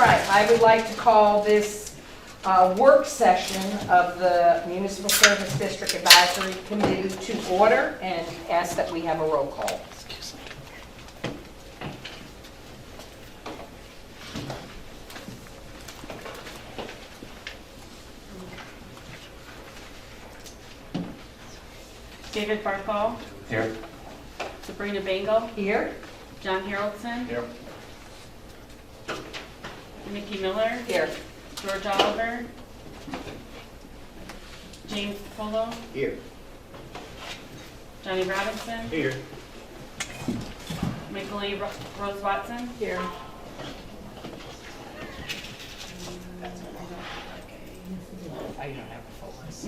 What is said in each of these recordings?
right, I would like to call this work session of the Municipal Service District Advisory Committee to order and ask that we have a roll call. David Barthol, Here. Sabrina Bangle, Here? John Haroldson, Here. Nikki Miller, Here. George Oliver, James Polo, Here. Johnny Robinson, Here. Michael A. Rose Watson, Here. Oh, you don't have a full list.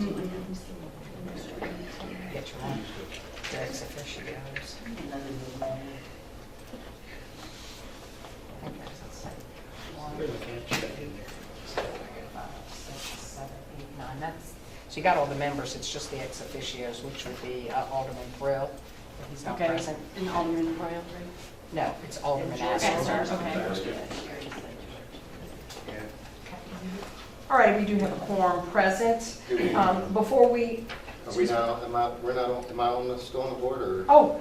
Get your own. Your ex officios. So you got all the members, it's just the ex officios, which would be Alderman Brill, but he's not okay, present. and Alderman Royal, right? No, it's Alderman Astor, Astor. okay. All right, we do have a quorum present. Before we, Are we not, am I on the, still on the board, or? oh,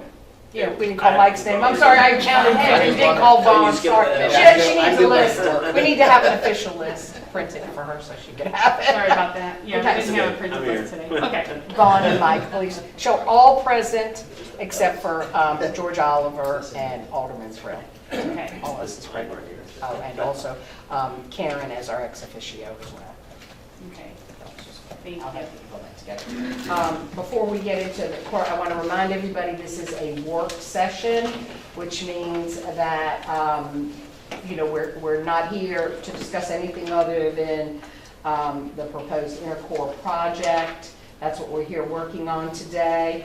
yeah, we didn't call Mike's name. I'm sorry, I counted him, we didn't call Vaughn, sorry. She needs a list. We need to have an official list printed for her so she could have it. Sorry about that. Yeah, Okay. we didn't have a printed list today. Okay. Vaughn and Mike, please. Show all present except for George Oliver and Alderman Thrill. Okay. All of us is present. Oh, and also Karen as our ex officio as well. Okay. Thank I'll you. have to pull that together. Before we get into the court, I want to remind everybody this is a work session, which means that, you know, we're not here to discuss anything other than the proposed intercore project. That's what we're here working on today.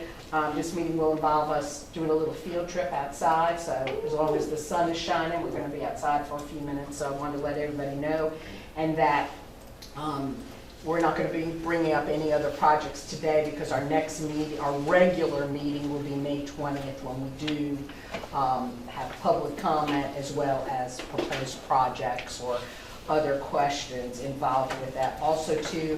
This meeting will involve us doing a little field trip outside, so as long as the sun is shining, we're going to be outside for a few minutes. So I wanted to let everybody know, and that we're not going to be bringing up any other projects today because our next meeting, our regular meeting, will be May 20th when we do have public comment as well as proposed projects or other questions involved with that. Also, too,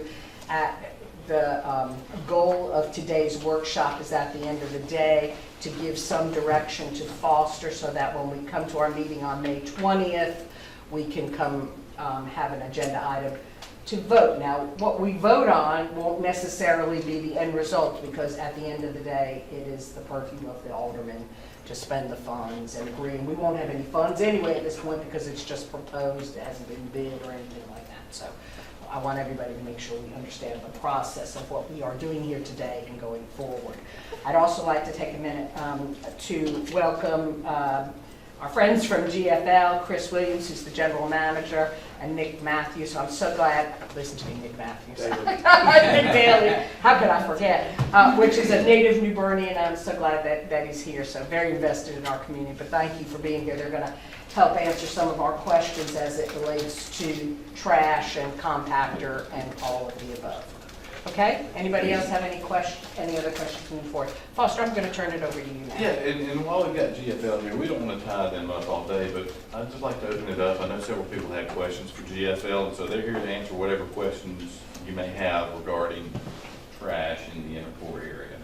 the goal of today's workshop is at the end of the day to give some direction to Foster so that when we come to our meeting on May 20th, we can come have an agenda item to vote. Now, what we vote on won't necessarily be the end result because at the end of the day, it is the purview of the alderman to spend the funds and agree. And we won't have any funds anyway at this point because it's just proposed, it hasn't been bid or anything like that. So I want everybody to make sure we understand the process of what we are doing here today and going forward. I'd also like to take a minute to welcome our friends from GFL, Chris Williams, who's the general manager, and Nick Matthews. So I'm so glad, listen to me, Nick Matthews. Nick Daly, how could I forget? Which is a native New Bernian, and I'm so glad that he's here. So very invested in our community, but thank you for being here. They're gonna help answer some of our questions as it relates to trash and compactor and all of the above. Okay, anybody else have any other questions moving forward? Foster, I'm gonna turn it over to you now. Yeah, and while we've got GFL here, we don't want to tie them up all day, but I'd just like to open it up. I know several people have questions for GFL, and so they're here to answer whatever questions you may have regarding trash in the intercore area.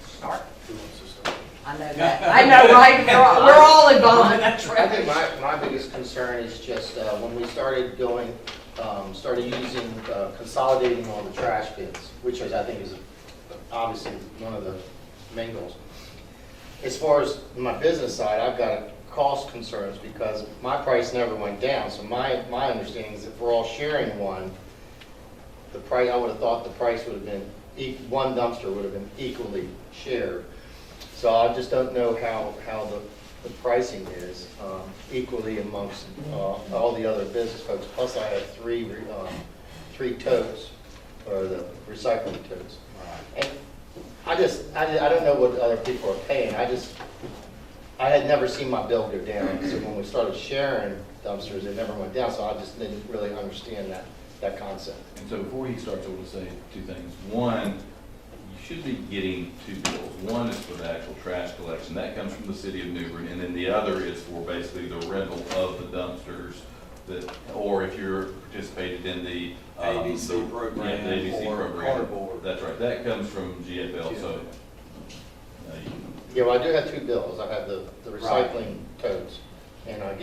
Start. Who wants to start? I know that. I know, right? We're all involved in that I trash. think my biggest concern is just when we started using, consolidating all the trash bins, which is, I think is obviously one of the main goals. As far as my business side, I've got cost concerns because my price never went down. So my understanding is if we're all sharing one, the price, I would have thought the price would have been, one dumpster would have been equally shared. So I just don't know how the pricing is equally amongst all the other business folks. Plus I have three totes, or the recycling totes. And I don't know what other people are paying. I had never seen my bill go down. So when we started sharing dumpsters, it never went down. So I just didn't really understand that concept. And so before he starts, I will say two things. One, you should be getting two bills. One is for the actual trash collection, that comes from the city of New Bern, and then the other is for basically the rental of the dumpsters that, or if you're participated in the. ABC program Yeah, the ABC or program. cardboard. That's right, that comes from GFL, so. Yeah, well, I do have two bills. I have the recycling totes, and I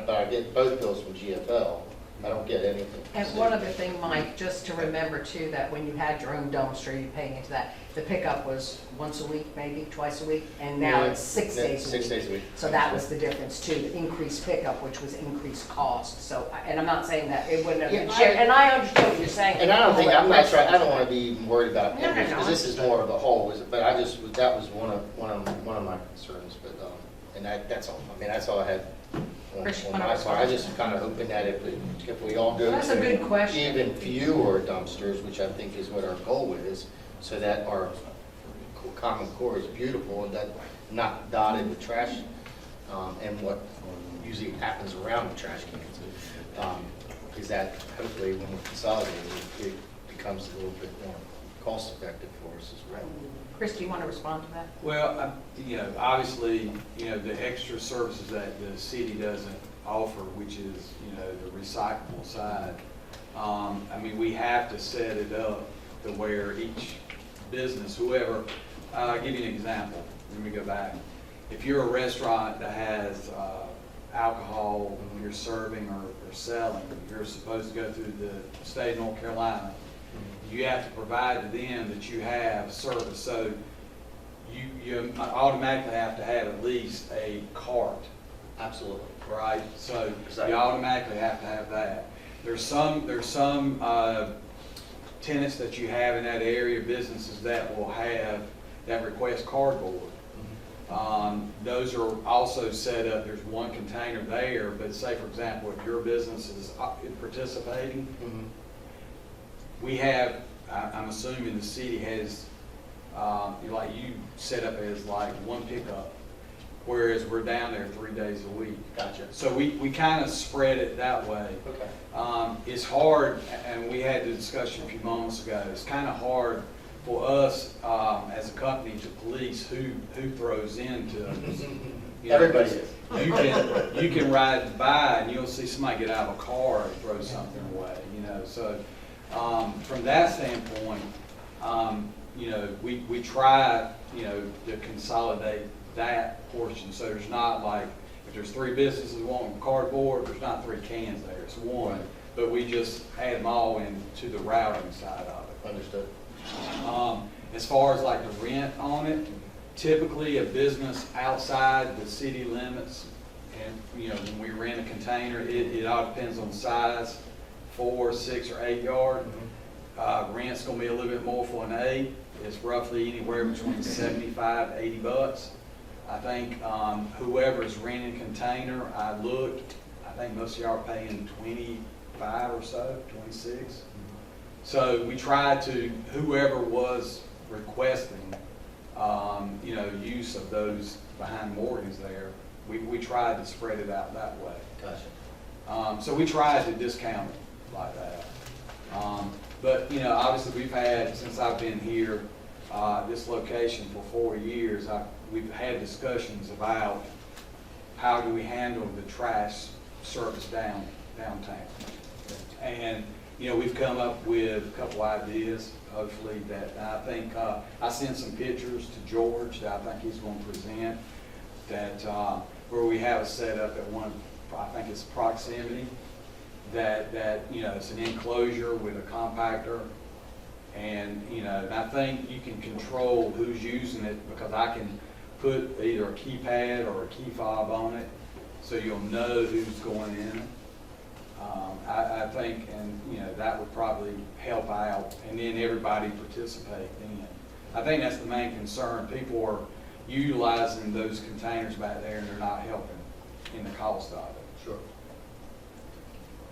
but I get both bills from GFL. I don't get anything. And one other thing, Mike, just to remember too, that when you had your own dumpster, you're paying into that. The pickup was once a week, maybe twice a week, and now it's 6 days a week. 6 days a week. So that was the difference too, the increased pickup, which was increased cost. So, and I'm not saying that it wouldn't have been Yeah, shared, and I understand what you're saying. And I don't think, I'm not trying, I don't want to to. be worried about No, no, pennies, no. because this is more of a whole, but I just, that was one of my concerns, but, and that's all, I mean, that's all I had Chris, you on wanna my part. I respond? just kind of hoping that if we all go That's a good question. to even fewer dumpsters, which I think is what our goal is, so that our common core is beautiful and that not dotted with trash, and what usually happens around the trash cans. Is that hopefully when we consolidate, it becomes a little bit more cost effective for us as well. Chris, do you want to respond to that? Well, obviously, the extra services that the city doesn't offer, which is, the recyclable side. I mean, we have to set it up to where each business, whoever, I'll give you an example. Let me go back. If you're a restaurant that has alcohol you're serving or selling, you're supposed to go through the state of North Carolina. You have to provide to them that you have service. So you automatically have to have at least a cart, Absolutely. right? So Exactly. you automatically have to have that. There's some tenants that you have in that area, businesses that request cardboard. Those are also set up, there's one container there, but say for example, if your business is participating, Mhm. we have, I'm assuming the city has, you set up as like one pickup, whereas we're down there 3 days a week. Gotcha. So we kind of spread it that way. Okay. It's hard, and we had the discussion a few moments ago, it's kind of hard for us as a company to police who throws into us. Everybody is. You can ride by and you'll see somebody get out of a car and throw something away, So from that standpoint, we try, to consolidate that portion. So there's not like, if there's 3 businesses wanting cardboard, there's not 3 cans there, it's one. Right. But we just add them all into the routing side of it. Understood. As far as like the rent on it, typically a business outside the city limits, and when we rent a container, it all depends on size, 4, 6, or 8 yard. Rent's gonna be a little bit more for an 8. It's roughly anywhere between 75 to 80 bucks. I think whoever's renting a container, I looked, I think most of y'all are paying 25 or so, 26. So we tried to, whoever was requesting, use of those behind Morgan's there, we tried to spread it out that way. Gotcha. So we tried to discount it like that. But, obviously we've had, since I've been here, this location for 4 years, we've had discussions about how do we handle the trash service downtown. And, we've come up with a couple ideas, hopefully, that I think, I sent some pictures to George that I think he's going to present, that where we have it set up at one, I think it's proximity, that it's an enclosure with a compactor, and, and I think you can control who's using it, because I can put either a keypad or a key fob on it, so you'll know who's going in it. I think, and that would probably help out, and then everybody participate then. I think that's the main concern. People are utilizing those containers back there and they're not helping in the cost of it. Sure.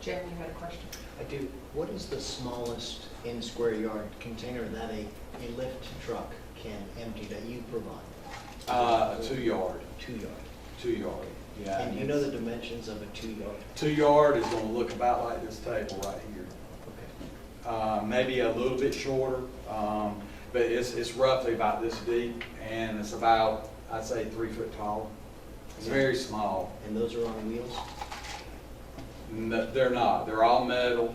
Jen, you had a question? I do. What is the smallest in square yard container that a lift truck can empty that you provide? A 2 yard. 2 yard. 2 yard, yeah. And do you know the dimensions of a 2 yard? 2 yard is going to look about like this table right here. Okay. Maybe a little bit shorter. but it's roughly about this deep, and it's about, I'd say, 3 foot tall. It's very small. And those are on wheels? No, they're not. They're all metal.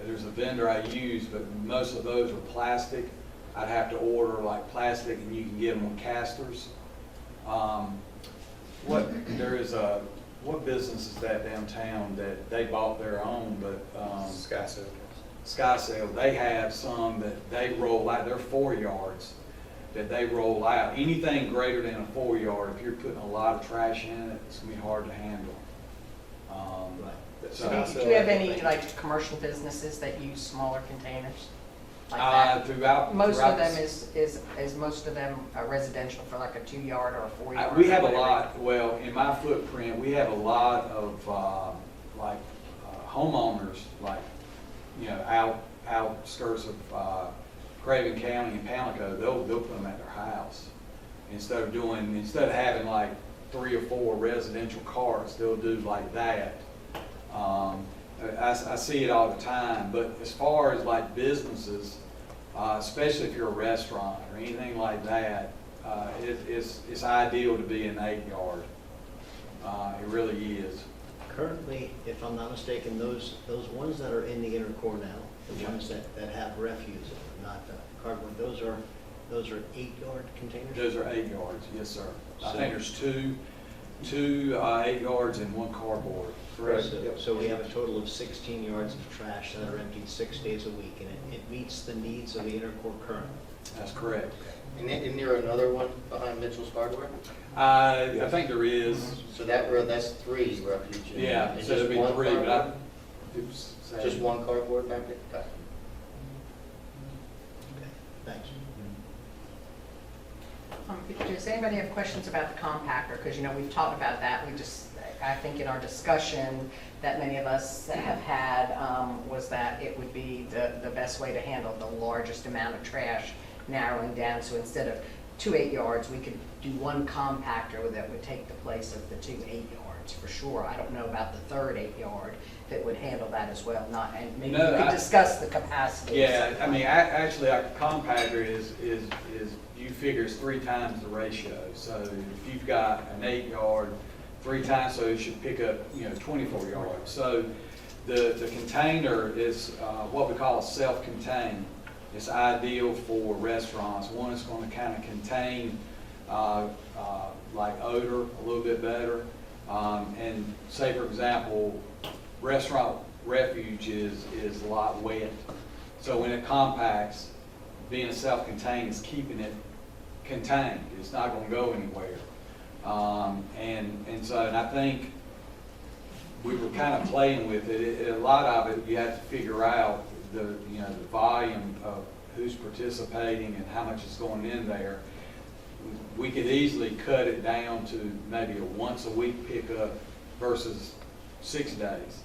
There's a vendor I use, but most of those are plastic. I'd have to order like plastic, and you can get them on casters. What business is that downtown that they bought their own, but Sky Sale, they have some that they roll out, they're 4 yards that they roll out. Anything greater than a 4 yard, if you're putting a lot of trash in it, it's gonna be hard to handle. Right. So Do you have any, like, commercial businesses that use smaller containers like that? throughout. Most of them this- is most of them residential for like a 2 yard or a 4 yard? We have a lot, well, in my footprint, we have a lot of, homeowners, like, outskirts of, Craven County and Pamlico, they'll put them at their house. Instead of having like 3 or 4 residential cars, they'll do like that. I see it all the time, but as far as like businesses, especially if you're a restaurant or anything like that, it's ideal to be an 8 yard. It really is. Currently, if I'm not mistaken, those ones that are in the inner core now, the Yeah. ones that have refuse in them, not cardboard, those are 8-yard containers? Those are 8 yards, yes, sir. I So- think there's two 8 yards and 1 cardboard. Correct. So we have a total of 16 yards of trash that are emptied 6 days a week, and it meets the needs of the inner core currently. That's correct. And isn't there another one behind Mitchell's Hardware? I think there is, So that's 3 refuge. yeah, And so just there'll be one 3, but cardboard? Just 1 cardboard back there? Okay. Okay, thanks. Does anybody have questions about the compactor? Because, we've talked about that. I think in our discussion that many of us have had was that it would be the best way to handle the largest amount of trash, narrowing down. So instead of 2 8 yards, we could do 1 compactor that would take the place of the 2 8 yards for sure. I don't know about the third 8 yard that would handle that as well. And maybe No, we could discuss the capacity. yeah, I mean, actually, a compactor is, you figure it's 3 times the ratio. So if you've got an 8 yard, 3 times, so it should pick up, 24 yards. So the container is what we call a self-contained. It's ideal for restaurants. One, it's going to kind of contain like odor a little bit better. And say, for example, restaurant refuge is a lot wet. So when it compacts, being a self-contained is keeping it contained. It's not going to go anywhere. And I think we were kind of playing with it. A lot of it, you have to figure out the volume of who's participating and how much is going in there. We could easily cut it down to maybe a once a week pickup versus 6 days.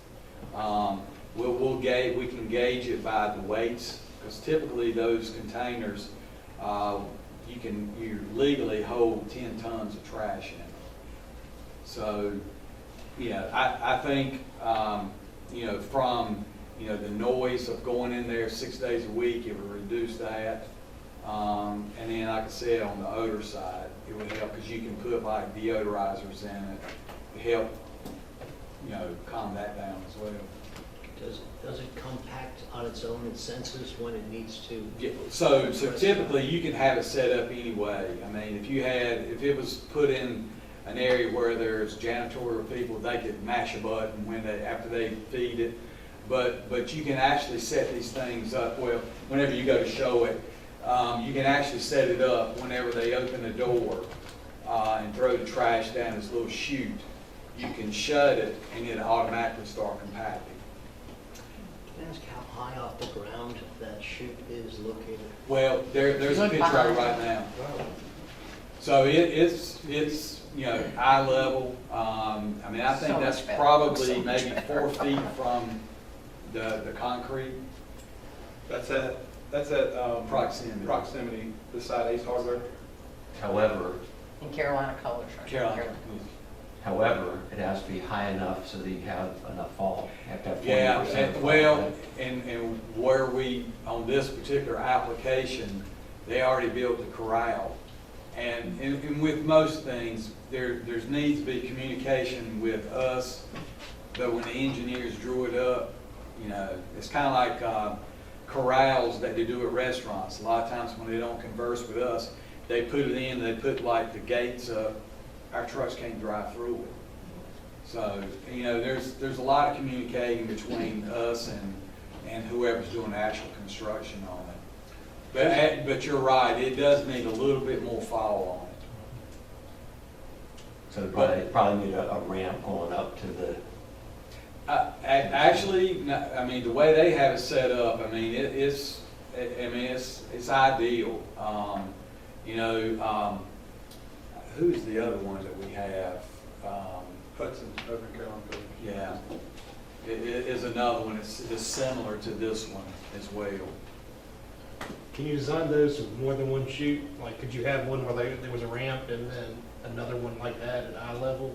We can gauge it by the weights, because typically those containers, you legally hold 10 tons of trash in them. So, I think, from, the noise of going in there 6 days a week, it would reduce that. And then, like I said, on the odor side, it would help, because you can put like deodorizers in it to help, calm that down as well. Does it compact on its own, it senses when it needs to? Yeah, so typically you can have it set up anyway. I mean, if it was put in an area where there's janitorial people, they could mash a button after they feed it. But you can actually set these things up, well, whenever you go to show it, you can actually set it up whenever they open the door and throw the trash down this little chute. You can shut it and it'll automatically start compacting. Can I ask how high off the ground that chute is located? Well, there's a Look picture of it behind. right now. So it's eye level. I think So that's much better. probably So much maybe better. 4 feet from the concrete That's at proximity beside Ace Hardware. However, In Carolina Colors, right? Carolina. However, it has to be high enough so that you have enough fall. You have to have Yeah, 40% and, fall. well, and where we, on this particular application, they already built the corral. And with most things, there's needs to be communication with us, but when the engineers drew it up, you know, it's kind of like corrals that they do at restaurants. A lot of times when they don't converse with us, they put it in, they put like the gates up, our trucks can't drive through it. So, you know, there's a lot of communicating between us and whoever's doing the actual construction on it. But you're right, it does need a little bit more fall So probably need a ramp going up to the, on it. Actually, no, I mean, the way they have it set up, I mean, it's ideal. You know, who's the other one that we have? Hudson, over in Carolina. Yeah, it is another one, it's similar to this one as well. Can you design those with more than one chute? Like, could you have one where there was a ramp and then another one like that at eye level?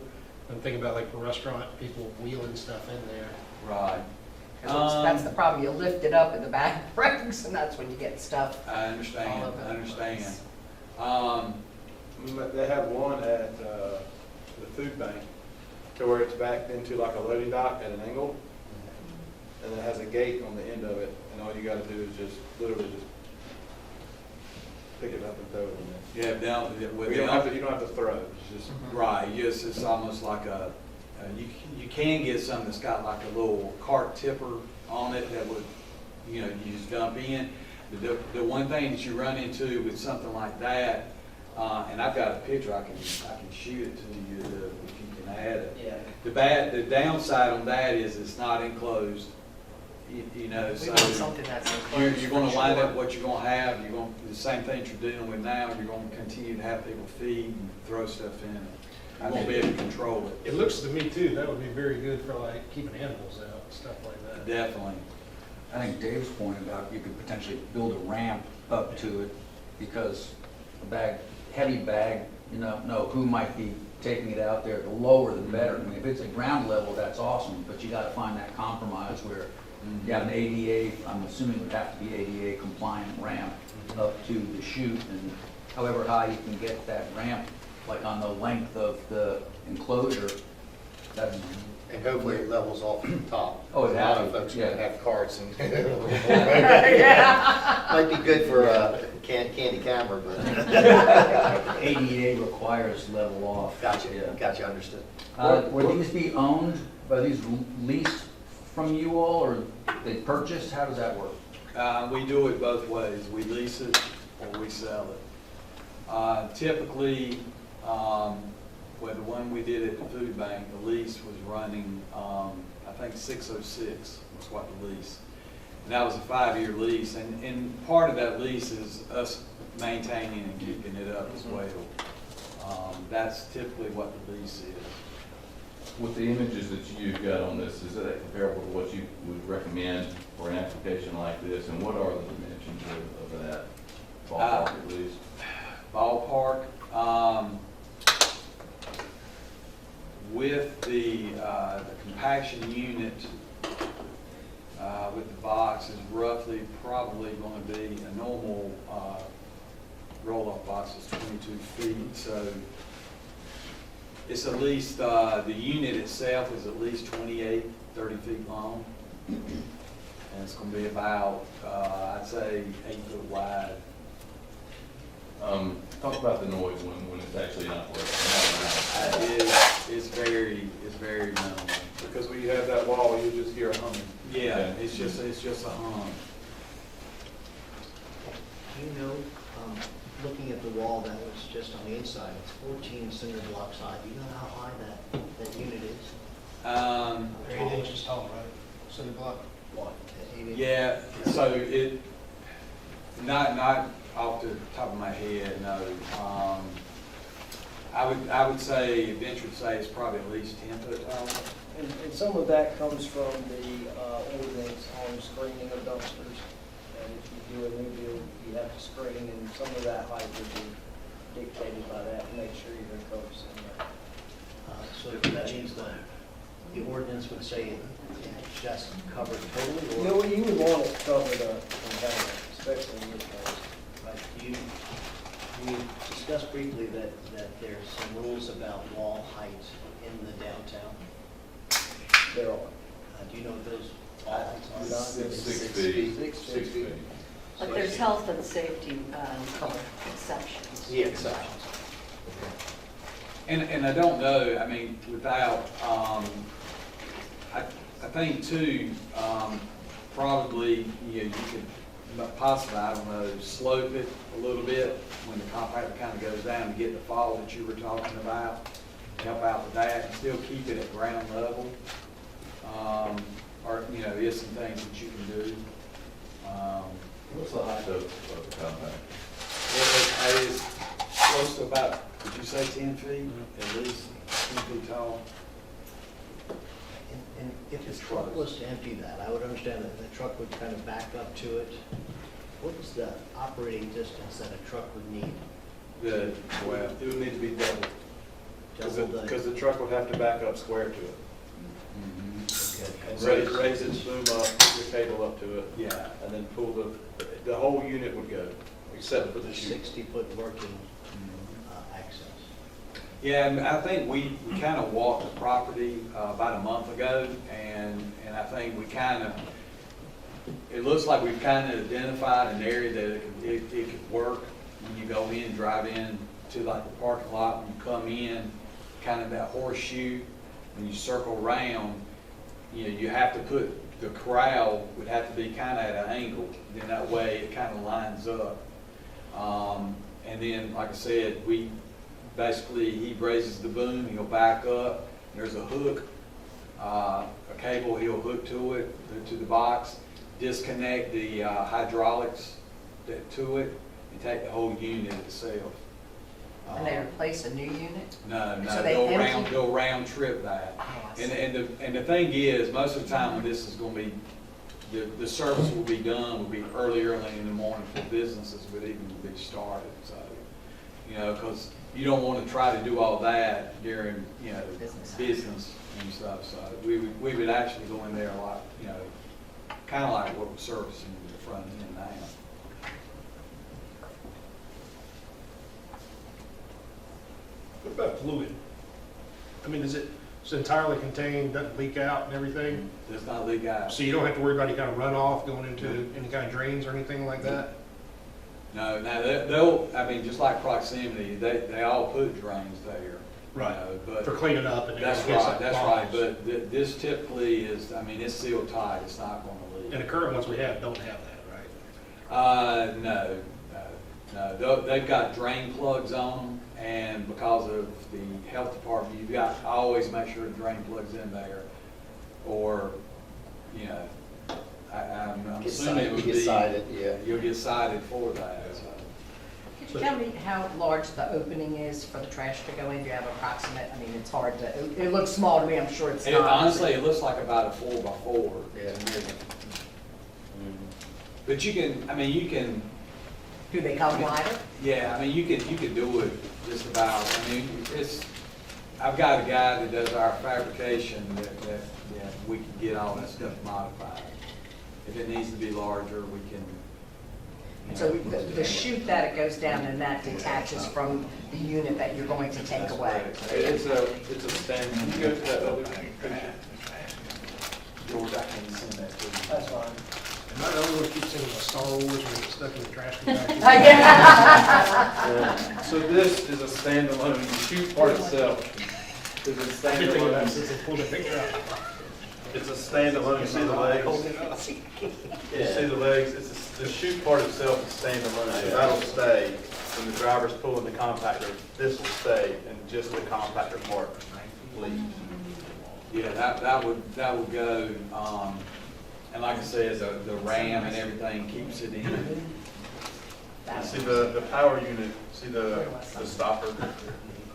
I'm thinking about like for restaurant, people wheeling stuff in there. Right. 'Cause that's the problem, you lift it up in the back ranks, and that's when you get stuff. I understand, all over the I understand. place. They have one at the food bank, to where it's backed into like a loading dock at an angle, and it has a gate on the end of it, and all you gotta do is just, literally just pick it up and throw it in there. Yeah, down, with You don't have to throw it, it's just, right, yes, it's almost like you can get something that's got like a little cart tipper on it that would, you know, you just dump in. The one thing that you run into with something like that, and I've got a picture, I can shoot it to you if you can add it. Yeah. The downside on that is it's not enclosed, you know, We so want something that's enclosed. you're gonna for wind sure. up what you're gonna have, you're gonna, the same thing you're dealing with now, you're gonna continue to have people feed and throw stuff in it. You won't be able to control it. It looks to me too, that would be very good for like keeping animals out and stuff like that. Definitely. I think Dave's point about you could potentially build a ramp up to it, because a bag, heavy bag, you know who might be taking it out there, the lower the better. I mean, if it's at ground level, that's awesome, but you gotta find that compromise where you have an ADA, I'm assuming it would have to be ADA compliant ramp up to the chute, and however high you can get that ramp, like on the length of the enclosure, that's, And hopefully it levels off the top. Oh, it A lot has of to, folks are yeah. gonna have carts and. Yeah. Might be good for a candy camera, but. ADA requires level off. Gotcha, understood. Would these be owned, are these leased from you all, or they purchased? How does that work? We do it both ways. We lease it or we sell it. Typically, well, the one we did at the food bank, the lease was running, I think 606 was what the lease. And that was a 5-year lease, and part of that lease is us maintaining and keeping it up as well. That's typically what the lease is. With the images that you've got on this, is that comparable to what you would recommend for an application like this? And what are the dimensions of that ballpark at least? Ballpark, with the compaction unit, with the box is roughly probably going to be a normal roll-up box is 22 feet. So it's at least, the unit itself is at least 28, 30 feet long. And it's going to be about, I'd say, 8 foot wide. Talk about the noise when it's actually not working. It's very minimal. because when you have that wall, you just hear a humming. Yeah, it's just a hum. Do you know, looking at the wall that was just on the inside, it's 14 cinder blocks high. Do you know how high that unit is? 8 inches tall, right? Cinder block. What, 8 inches? Yeah, so it, not off the top of my head, no. I would say, venture to say it's probably at least 10 foot tall. And some of that comes from the ordinance on screening of dumpsters. And if you do a new build, you have to screen, and some of that height would be dictated by that, to make sure you're close in there. So the ordinance would say it's just covered totally, You or? know, you would want it covered up in town, especially in this case. Like, you discussed briefly that there's some rules about wall height in the downtown. There are. Do you know what those wall heights are? Not Six six feet. feet. Six feet. But there's health and safety exceptions. Yeah, exceptions. And I don't know, I mean, without, I think too, probably, you know, you could possibly, I don't know, slope it a little bit when the compactor kind of goes down to get the fall that you were talking about, help out with that, and still keep it at ground level. Or, you know, there's some things that you can do. What's the height of the compact? It is close to about, would you say 10 feet? At least 10 feet tall. And if the truck was to empty that, I would understand that the truck would kind of back up to it. What is the operating distance that a truck would need? Well, It would need to be double, Double the- because the truck would have to back up square to it. Okay. And raise its boom up, put your cable up to it, yeah. and then pull the whole unit would go, except for the chute. 60-foot working access. Yeah, and I think we kind of walked the property about a month ago, and I think we kind of, it looks like we've kind of identified an area that it could work when you go in, drive in to like the parking lot, when you come in, kind of that horseshoe, when you circle around, you know, you have to put, the corral would have to be kind of at an angle, then that way it kind of lines up. And then, like I said, basically, he raises the boom, he'll back up, there's a hook, a cable he'll hook to it, to the box, disconnect the hydraulics to it, and take the whole unit itself. And they replace a new unit? No, So they empty- they'll round trip that. Oh, I see. And the thing is, most of the time when this is gonna be, the service will be done, will be early in the morning for businesses would even be started, so. You know, because you don't want to try to do all that during, you know, business and stuff, so we would actually go in there a lot, you know, kind of like what we're servicing the front end now. What about fluid? I mean, is it, it's entirely contained, doesn't leak out and everything? Does not leak out. So you don't have to worry about any kind of runoff going into any kind of drains or anything like that? No, they'll, I mean, just like proximity, they all put drains there. you Right. know, But For cleaning up and that's everything? right, that's right, but this typically is, I mean, it's sealed tight, it's not going to leak. And the current ones we have don't have that, right? No. They've got drain plugs on them, and because of the health department, you've got to always make sure the drain plug's in there, or, you know, I'm assuming it would be. Get cited, yeah. You'll get cited for that, so. Could you tell me how large the opening is for the trash to go in? Do you have approximate? I mean, it's hard to, it looks small to me, I'm sure it's not. Honestly, it looks like about a 4x4. Yeah. But you can, I mean, you can, Do they come wider? yeah, I mean, you can do it just about, I mean, I've got a guy that does our fabrication that we can get all that stuff modified. If it needs to be larger, we can. you So know, the chute that it goes down and that detaches from the unit that you're going to take That's away? correct. It's a stand, can you go to that other picture? George, I can send that to you. That's fine. Am I the only one who keeps thinking about Star Wars when it's stuck in the trash compactor? So this is a standalone, the chute part itself is a I've been thinking about it standalone. since I pulled the picture out. It's a standalone, you see the legs? You see the legs, the chute part itself is standalone, so that'll stay. When the driver's pulling the compactor, this will stay, and just the compactor part leaves. Yeah, that would go, and like I said, the RAM and everything keeps it in. You see the power unit, see the stopper?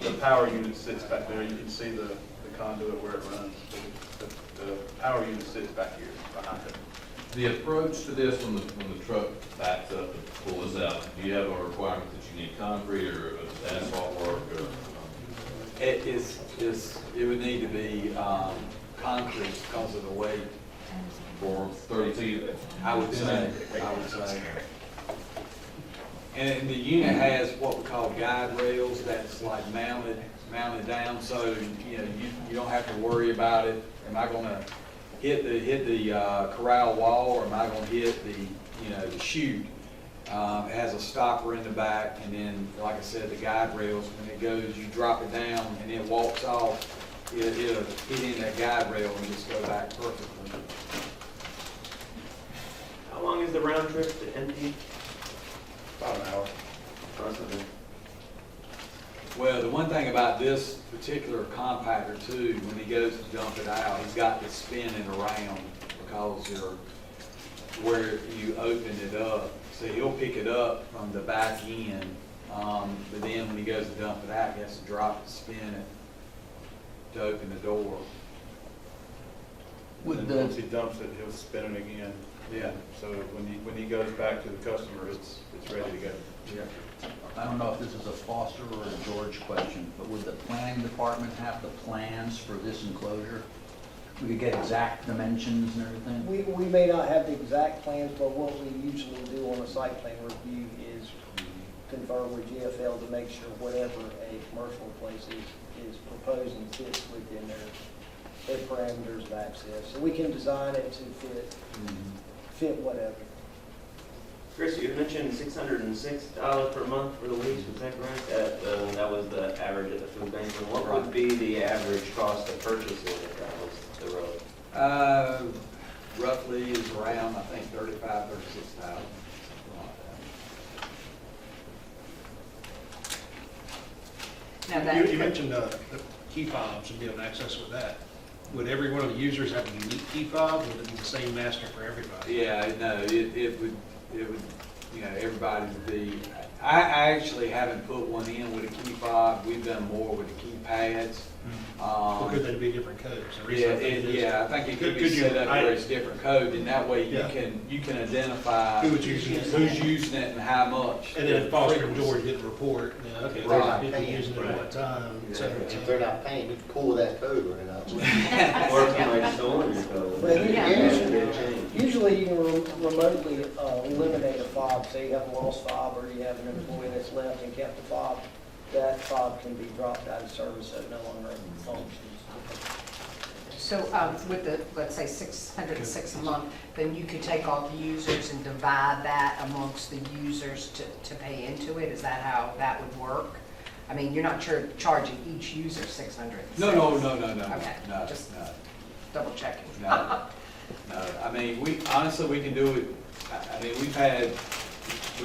The power unit sits back there, you can see the conduit where it runs. The power unit sits back here behind it. The approach to this, when the truck backs up and pulls out, do you have a requirement that you need concrete or asphalt work? It would need to be concrete because of the weight, For 32, I would say. And the unit has what we call guide rails that's like mounted down, so, you know, you don't have to worry about it. Am I gonna hit the corral wall, or am I gonna hit the, you know, the chute? It has a stopper in the back, and then, like I said, the guide rails, when it goes, you drop it down, and it walks off, it'll hit in that guide rail and just go back perfectly. How long is the round trip to empty? About an hour. Approximately. Well, the one thing about this particular compactor too, when he goes to dump it out, he's got to spin it around because where you open it up. So he'll pick it up from the back end, but then when he goes to dump it out, he has to drop it, spin it to open the door. And then once he dumps it, he'll spin it again. Yeah. So when he goes back to the customer, it's ready to go. Yeah. I don't know if this is a Foster or a George question, but would the planning department have the plans for this enclosure? We could get exact dimensions and everything? We may not have the exact plans, but what we usually do on a site plan review is confer with GFL to make sure whatever a commercial place is proposing fits within their parameters of access. So we can design it to fit whatever. Chris, you mentioned $606 per month for the lease, was that correct? That was the average at the food bank. And what would be the average cost of purchasing if that was the road? Roughly is around, I think, 35,000, 36,000, something like that. Now that. You mentioned the key fobs and be able to access with that. Would every one of the users have a unique key fob, or would it be the same master for everybody? Yeah, no, it would, you know, everybody would be, I actually haven't put one in with a key fob. We've done more with the keypads. Or could they be different codes? The Yeah, reason I think it is- I think it could be Could you- set up where it's different code, and that way Yeah. you can identify Who was using it. who's using it and how much. And then if Foster and Frequency. George didn't report, yeah, okay, Right. there's people using it at what time, et cetera, et If cetera. they're not paying, you can pull that code right out. Or if you might stolen your code. Well, Yeah. yeah. Change. Usually you can remotely eliminate a fob, say you have a lost fob or you have an employee that's left and kept a fob, that fob can be dropped out of service so it no longer functions. So with the, let's say, 606 a month, then you could take all the users and divide that amongst the users to pay into it? Is that how that would work? I mean, you're not charging each user 606? No. Okay, No, just no. double checking. No, I mean, we can do it, I mean, we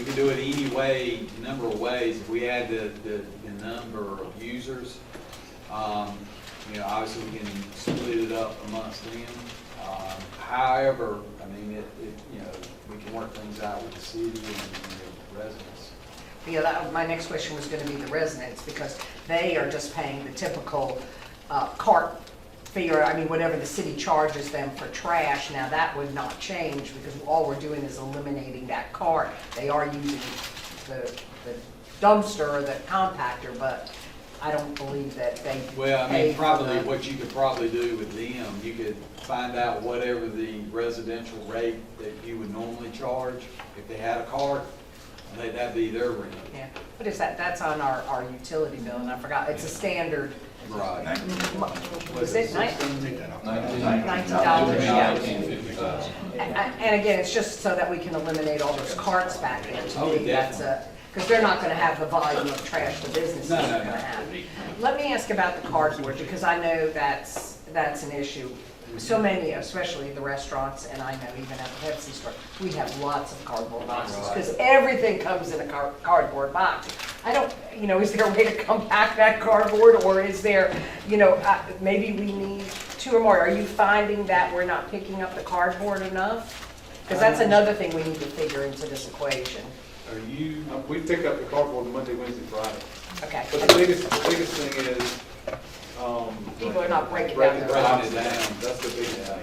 can do it any way, number of ways. If we add the number of users, you know, obviously we can split it up amongst them. However, I mean, you know, we can work things out with the city and the residents. Yeah, my next question was going to be the residents, because they are just paying the typical cart fee, or, I mean, whatever the city charges them for trash. Now, that would not change, because all we're doing is eliminating that cart. They are using the dumpster or the compactor, but I don't believe that they Well, I pay mean, for probably the- what you could probably do with them, you could find out whatever the residential rate that you would normally charge if they had a cart, and that'd be their rent. Yeah, what is that? That's on our utility bill, and I forgot, it's a standard. Right. Was it $19? $19.50. And again, it's just so that we can eliminate all those carts back there. To me, that's because they're not going to have the volume of trash the business is No, going no, to no. have. Let me ask about the cardboard, because I know that's an issue. So many, especially the restaurants, and I know even at the Pepsi store, we have lots of cardboard boxes, because everything comes in a cardboard box. I don't, you know, is there a way to compact that cardboard, or is there, you know, maybe we need 2 or more? Are you finding that we're not picking up the cardboard enough? Because that's another thing we need to figure into this equation. Are you, We pick up the cardboard Monday, Wednesday, Friday. Okay. But the biggest thing is, People are not breaking down their breaking boxes. it down? That's the biggest thing.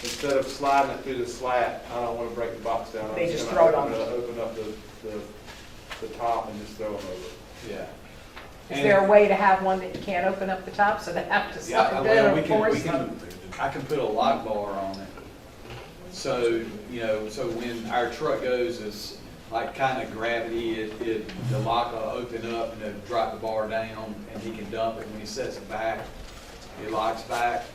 Instead of sliding it through the slat, I don't want to break the box down. I'm They just gonna throw it on. Open up the top and just throw them over. Yeah. Is there a way to have one that you can't open up the top, so they have to Yeah, slide well, down we and can, force them? I can put a lock bar on it. So, you know, so when our truck goes, it's like kind of gravity, the lock will open up and it'll drop the bar down and he can dump it. When he sets it back, it locks back.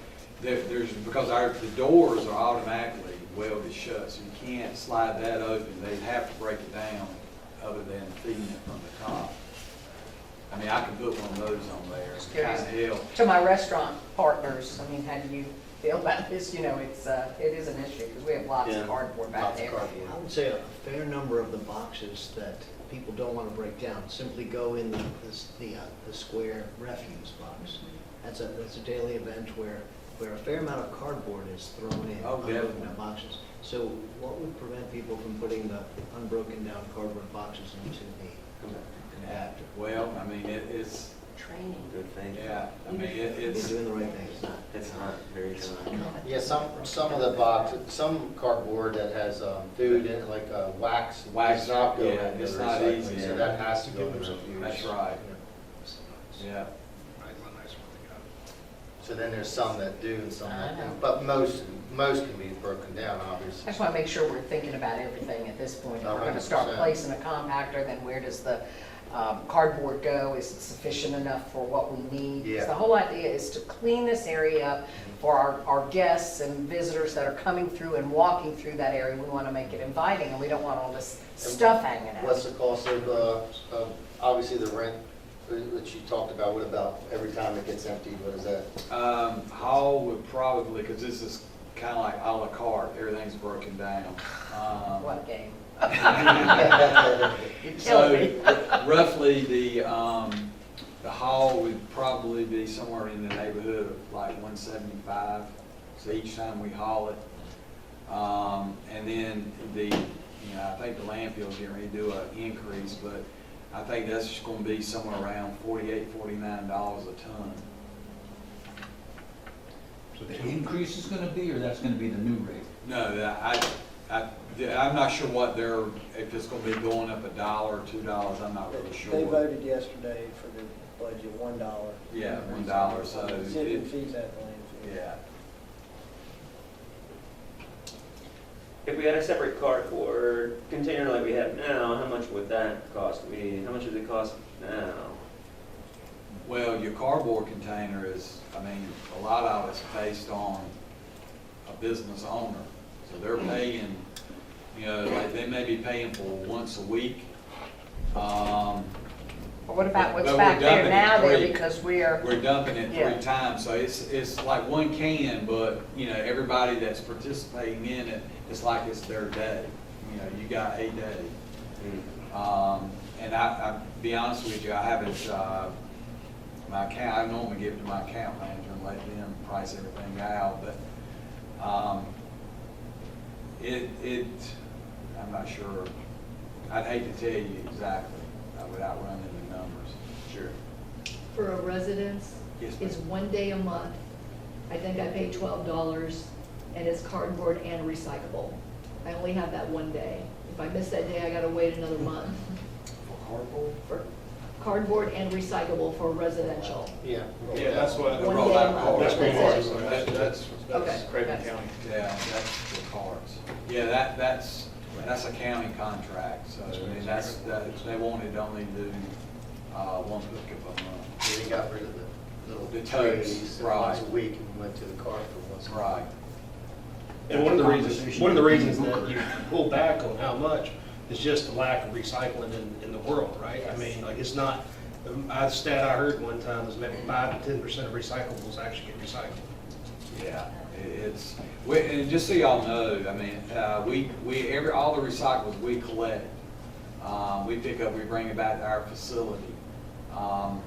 Because the doors are automatically welded shut, so you can't slide that open. They'd have to break it down other than feeding it from the top. I mean, I can put one of those on there, Just kind curious. of help. To my restaurant partners, I mean, how do you feel about this? You know, it is an issue, because we have lots Yeah. of cardboard back Lots of there. cardboard. I would say a fair number of the boxes that people don't want to break down simply go in the square refuse box. That's a daily event where a fair amount of cardboard is thrown in Oh, unbroken definitely. down boxes. So what would prevent people from putting the unbroken down cardboard boxes into the compactor? Well, I mean, it's, Training. Good thing. yeah, I mean, You're it's, doing the right thing, it's not. It's not very dry. Yeah, some of the boxes, some cardboard that has food in it, like wax, Wax, does not go yeah, in the it's not recycling, easy. so that has to go in the refuge. that's right, yeah. So then there's some that do and some that I know. don't, but most can be broken down, I obviously. just want to make sure we're thinking about everything at this point. If we're going to start 100%. placing a compactor, then where does the cardboard go? Is it sufficient enough for what we need? 'Cause Yeah. the whole idea is to clean this area up for our guests and visitors that are coming through and walking through that area. We want to make it inviting, and we don't want all this stuff hanging What's out. the cost of obviously the rent that you talked about? What about every time it gets emptied, what is that? Hall would probably, because this is kind of like a la carte, everything's broken down. What a game. You killed So me. roughly, the haul would probably be somewhere in the neighborhood of like 175, so each time we haul it. And then I think the landfill's getting ready to do an increase, but I think that's just gonna be somewhere around $48, $49 a ton. So the increase is gonna be, or that's gonna be the new rate? No, I'm not sure if it's gonna be going up $1 or $2, I'm not really sure. They voted yesterday for the budget, $1. Yeah, $1, so Tipping it- fees at the landfill. Yeah. If we had a separate cardboard container like we have now, how much would that cost me? How much does it cost now? Well, your cardboard container is, I mean, a lot of it's based on a business owner. So they're paying, like they may be paying for once a week. But what about what's But we're back there dumping it now there, three. because we're, We're dumping it Yeah. 3 times, so it's like one can, but, everybody that's participating in it, it's like it's their day. You got a day. And I be honest with you, I haven't, I normally give it to my account manager and let them price everything out, but, I'm not sure. I'd hate to tell you exactly, without running the numbers. Sure. For a residence, Yes, ma'am. it's 1 day a month. I think I paid $12, and it's cardboard and recyclable. I only have that 1 day. If I miss that day, I gotta wait another month. For cardboard? For cardboard and recyclable for residential. Yeah. Yeah, that's what, One roll day out a month. cards. that's That's what it. it was. That's Okay. Craven County. Yeah, that's for cards. Yeah, that's a county contract, so, I mean, they wanted only to do, one pickup a month. They got rid of the little The totes, trays right. once a week and went to the car for once a week. Right. And one of the reasons that you pull back on how much is just the lack of recycling in the world, right? I mean, like, it's not, a stat I heard one time is maybe 5 to 10% of recyclables actually get recycled. Yeah, and just so y'all know, I mean, all the recyclables we collect, we pick up, we bring it back to our facility.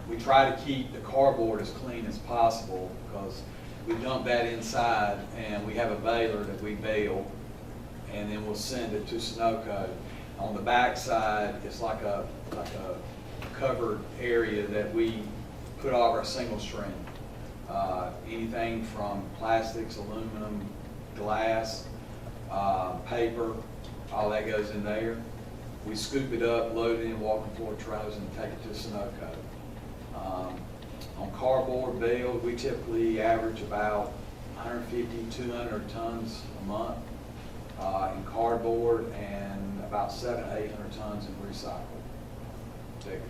We try to keep the cardboard as clean as possible because we dump that inside and we have a baler that we bale and then we'll send it to Sunoco. On the back side, it's like a covered area that we put all of our single stream. Anything from plastics, aluminum, glass, paper, all that goes in there. We scoop it up, load it in walking floor trailers and take it to Sunoco. On cardboard bales, we typically average about 150, 200 tons a month in cardboard, and about 700 to 800 tons in recycle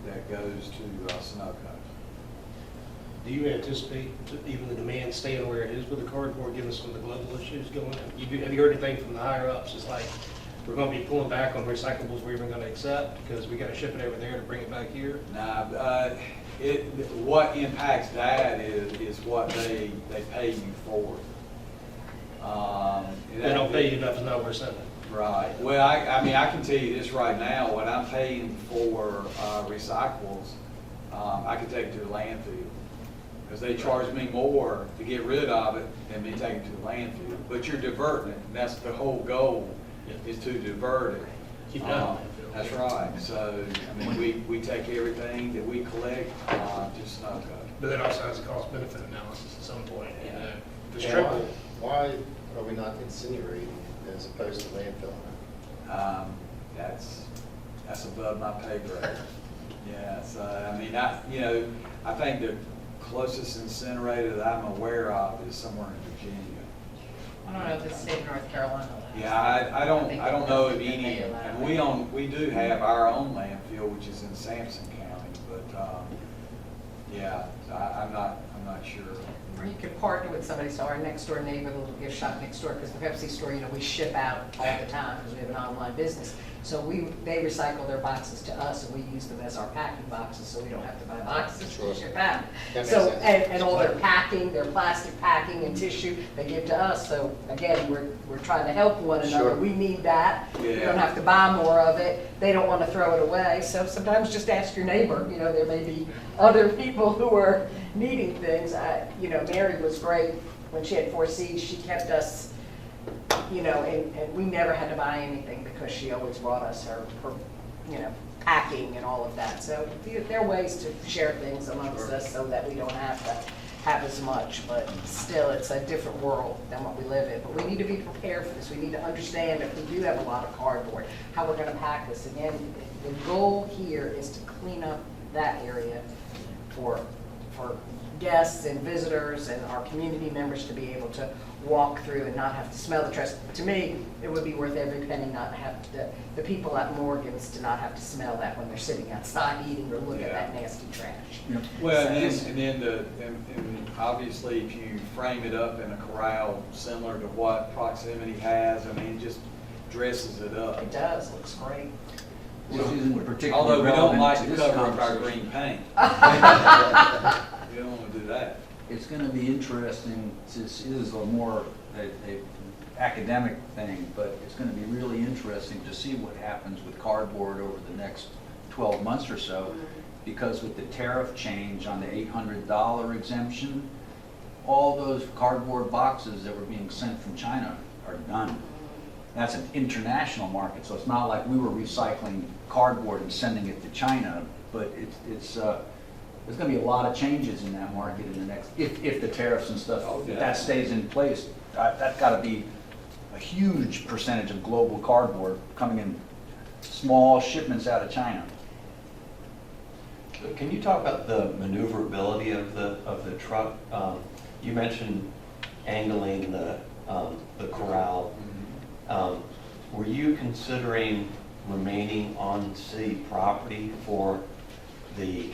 that goes to Sunoco. Do you anticipate even the demand staying where it is with the cardboard, given some of the global issues going on? Have you heard anything from the higher ups? It's like, we're gonna be pulling back on recyclables we're even gonna accept because we gotta ship it over there to bring it back here? Nah, what impacts that is what they pay you for. They don't pay you enough to know where it's at. Right. Well, I mean, I can tell you this right now, what I'm paying for recyclables, I can take it to the landfill. Because they charge me more to get rid of it than me taking it to the landfill. But you're diverting it, and that's the whole goal, is to divert it. Keep it out of landfill. That's right. So, I mean, we take everything that we collect to Sunoco. But that also has a cost benefit analysis at some point, you know. If it's Yeah, triple, why are we not incinerating as opposed to landfill? That's above my pay grade. Yeah, so, I mean, I think the closest incinerator that I'm aware of is somewhere in Virginia. I don't know if it's state of North Carolina. Yeah, I don't know of They any, may allow and we do have our own landfill, which is in Sampson County, but, yeah, so I'm not sure. Or you could partner with somebody, so our next door neighbor, the little gift shop next door, because the Pepsi store, you know, we ship out all the time because we have an online business. So they recycle their boxes to us and we use them as our packing boxes, so we don't have to buy boxes to ship out. That makes So, sense. and all their packing, their plastic packing and tissue, they give to us. So again, we're trying to help one another. Sure. We need that. We Yeah. don't have to buy more of it. They don't want to throw it away. So sometimes just ask your neighbor, you know, there may be other people who are needing things. You know, Mary was great when she had 4 Cs. She kept us, you know, and we never had to buy anything because she always brought us her you know, packing and all of that. So there are ways to share things amongst us so that we don't have to have as much, but still it's a different world than what we live in. But we need to be prepared for this. We need to understand if we do have a lot of cardboard, how we're gonna pack this. Again, the goal here is to clean up that area for guests and visitors and our community members to be able to walk through and not have to smell the trash. To me, it would be worth every penny not to have the people at Morgan's to not have to smell that when they're sitting outside eating or looking at that nasty trash. Well, and then obviously if you frame it up in a corral similar to what Proximity has, I mean, it just dresses it up. It does, looks great. Which isn't particularly Although we don't relevant like to to this cover up our conversation. green paint. We don't want to do that. It's gonna be interesting, this is a more a academic thing, but it's gonna be really interesting to see what happens with cardboard over the next 12 months or so, because with the tariff change on the $800 exemption, all those cardboard boxes that were being sent from China are done. That's an international market, so it's not like we were recycling cardboard and sending it to China, but there's going to be a lot of changes in that market in the next, if the tariffs and stuff, if that stays in place, that's got to be a huge percentage of global cardboard coming in small shipments out of China. Can you talk about the maneuverability of the truck? You mentioned angling the corral. Were you considering remaining on city property for the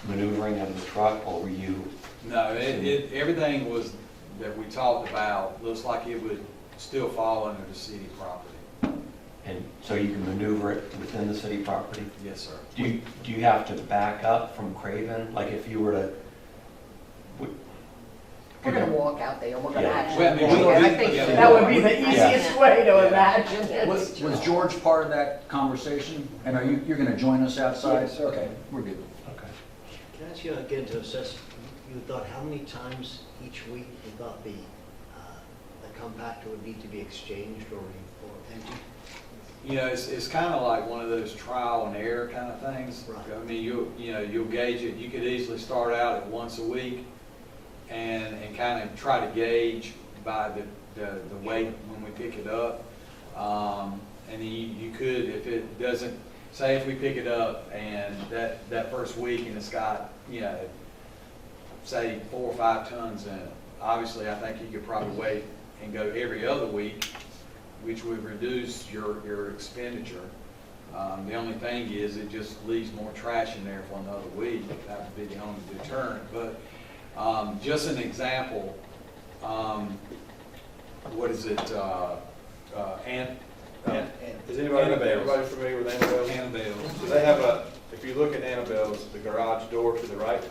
maneuvering of the truck, or were you? No, everything was, that we talked about, looks like it would still fall under the city property. And so you can maneuver it within the city property? Yes, sir. Do you have to back up from Craven? Like if you were to? We're gonna walk out there, we're gonna Yeah. actually, Well, I think that would be the easiest way to Yeah. imagine it. Was George part of that conversation? And you're going to join us outside? Yes, sir. Okay, we're good. Okay. Can I ask you again to assess, you thought how many times each week you thought the compactor would need to be exchanged or emptied? You know, it's kind of like one of those trial and error kind of things. Right. I mean, you'll gauge it. You could easily start out at once a week and kind of try to gauge by the weight when we pick it up. And then you could, if it doesn't, say if we pick it up and that first week and it's got, say 4 or 5 tons in it. Obviously, I think you could probably wait and go every other week, which would reduce your expenditure. The only thing is, it just leaves more trash in there for another week. That would be the only deterrent. But just an example, what is it, Is anybody Annabelle's. familiar with Annabelle's? Annabelle's. So they have if you look at Annabelle's, the garage door to the right,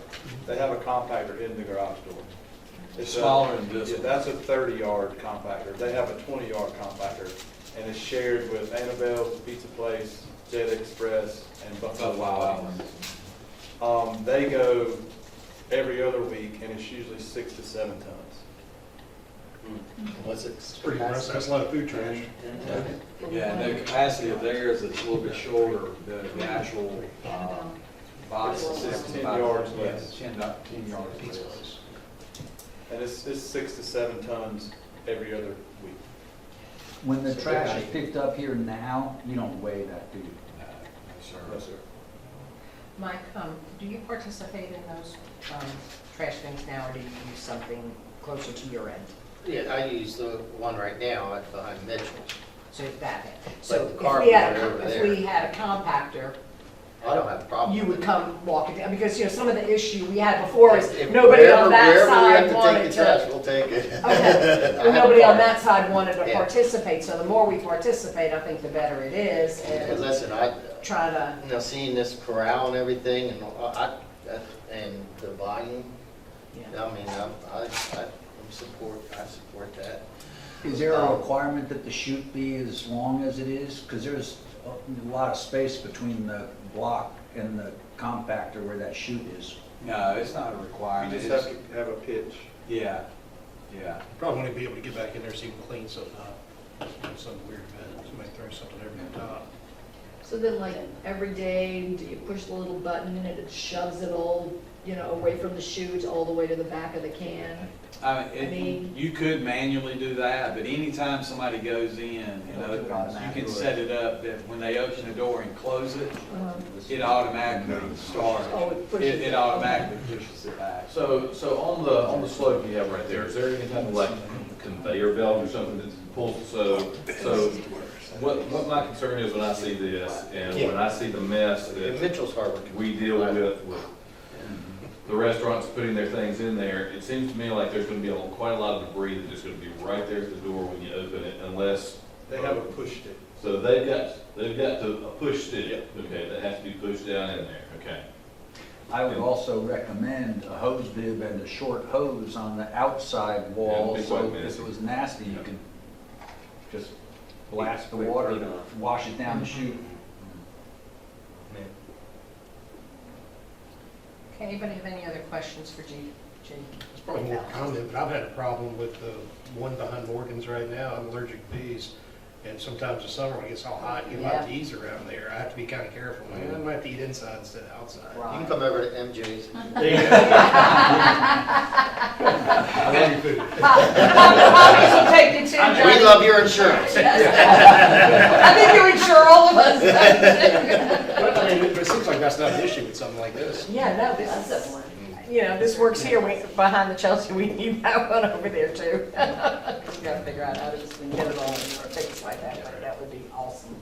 they have a compactor in the garage door. It's a- smaller than this Yeah, one. that's a 30-yard compactor. They have a 20-yard compactor, and it's shared with Annabelle's, Pizza Place, Jet Express, and Buffalo Wild Wings. They go every other week, and it's usually 6 to 7 tons. What's it? It's pretty impressive. That's a lot of food trash. Yeah, and the capacity of theirs is a little bit shorter, the actual box is 10 yards yeah, less. 10 yards less. And it's 6 to 7 tons every other week. When the trash is picked up here now, you don't weigh that, do you? No, sir. Mike, do you participate in those trash bins now, or do you use something closer to your end? Yeah, I use the one right now behind Mitchell's. So that, Like so the if cardboard we had, over if there. we had a compactor, I don't have a problem. you with would it. come walk it down, because, some of the issue we had before is If nobody on that wherever we side have to wanted take the trash, to. we'll take it. Okay, I have a nobody on card. that side wanted to Yeah. participate, so the more we participate, I think the better it is, And and listen, try to, seeing this corral and everything, and and the volume, yeah. I mean, I support that. Is there a requirement that the chute be as long as it is? Because there's a lot of space between the block and the compactor where that chute is. No, it's not a You requirement. just It's- have to have a pitch. Yeah, yeah. Probably want to be able to get back in there so you can clean something up. Some weird event, somebody throws something over the top. So then like every day, do you push the little button and it shoves it all, away from the chute all the way to the back of the can? I mean, you could manually do that, but anytime somebody goes in and It'll do it opens, you automatically. can set it up that when they open the door and close it, Um, it automatically starts. Oh, it pushes It it. automatically pushes it back. So on the slope you have right there, is there any type of like conveyor belt or something that pulls, so what my concern is when I see this, and when I see the mess And that Mitchell's Harbor. we deal with the restaurants putting their things in there, it seems to me like there's gonna be quite a lot of debris that's just gonna be right there at the door when you open it, unless. They have a push stick. So they've got a push stick, okay, that has to be pushed down in there, okay. I would also recommend a hose bib and a short hose on the outside wall, Yeah, be so quite if messy. it was nasty, you could just blast the water, wash it down the chute. Okay, anybody have any other questions for G? It's probably more common, but I've had a problem with the one behind Morgan's right now. I'm allergic to bees. And sometimes in summer when it gets all hot, you get a lot of Yeah. bees around there. I have to be kind of careful. I might have to eat inside instead of outside. You Right. can come over to MJ's. I love your food. Bobby's will take you too, Johnny. We love your insurance. I think you insure all of us. But I mean, it seems like that's not an issue with something like this. Yeah, no, this is, this works here, behind the Chelsea, we need that one over there too. We gotta figure out how to just get it all fixed like that, but that would be awesome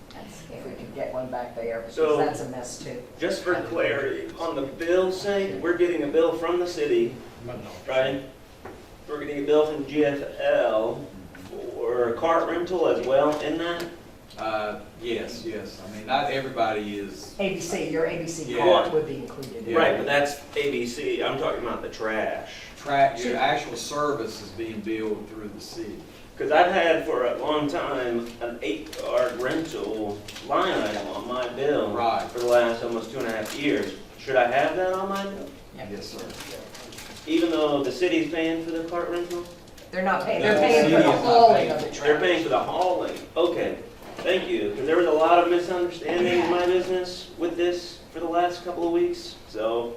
if we could get one back there, because So- that's a mess too. Just for clarity, on the bill sake, we're getting a bill from the city, right? We're getting a bill from GFL for cart rental as well in that? Yes. I mean, not everybody is, ABC, your ABC Yeah. card would be included. Yeah. Right, but that's ABC, I'm talking about the trash. your actual service is being billed through the city. Because I've had for a long time an 8-yard rental line item on my bill. Right. For the last almost 2.5 years. Should I have that on my bill? Yes, sir. Even though the city's paying for the cart rental? They're not paying, No, they're paying for the the city is not hauling paying. of the trash. They're paying for the hauling. Okay, thank you. Because there was a lot of misunderstanding in my business with this for the last couple of weeks. So,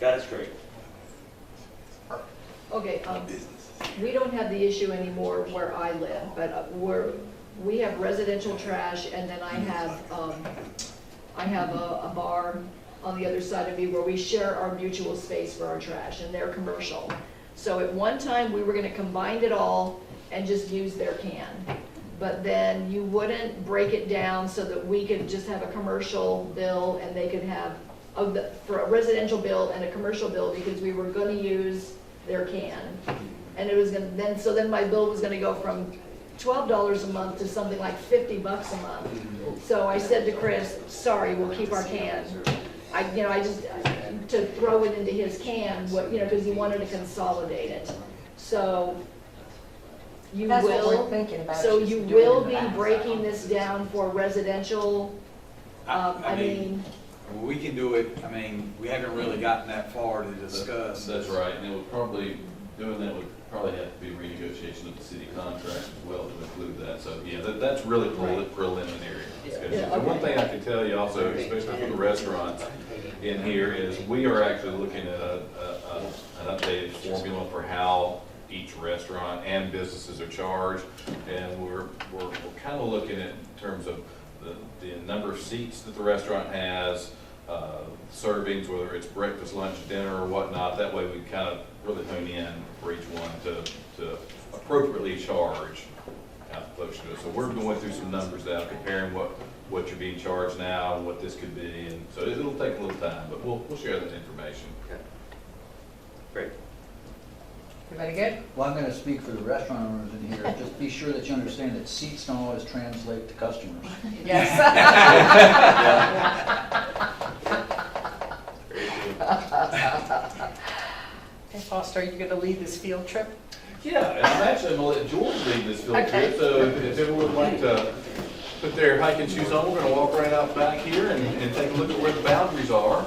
got it straight. Okay, we don't have the issue anymore where I live, but we have residential trash, and then I have a bar on the other side of me where we share our mutual space for our trash, and they're commercial. So at one time, we were gonna combine it all and just use their can. But then you wouldn't break it down so that we could just have a commercial bill and they could have, for a residential bill and a commercial bill, because we were gonna use their can. And it was gonna, then my bill was gonna go from $12 a month to something like $50 a month. So I said to Chris, sorry, we'll keep our can. To throw it into his can, because he wanted to consolidate it. So you That's what we're will, thinking about. so just you doing will the be back. breaking this down for residential, I mean, We can do it, we haven't really gotten that far to discuss. That's right, and it would probably, doing that would probably have to be renegotiation of the city contract as well to include that. So, yeah, that's really preliminary discussion. Yeah, And one okay. thing I can tell you also, especially for the restaurants in here, is we are actually looking at an updated formula for how each restaurant and businesses are charged. And we're kind of looking at in terms of the number of seats that the restaurant has, servings, whether it's breakfast, lunch, dinner, or whatnot. That way we kind of really hone in for each one to appropriately charge how close to it. So we're going through some numbers now, comparing what you're being charged now and what this could be. And so it'll take a little time, but we'll share that information. Okay. Great. Everybody good? Well, I'm gonna speak for the restaurant owners in here. Just be sure that you understand that seats don't always translate to customers. Yes. Hey Foster, are you gonna lead this field trip? Yeah, and I'm actually going to let George lead this field Okay. trip, so if everyone would like to put their hiking shoes on, we're going to walk right out back here and take a look at where the boundaries are.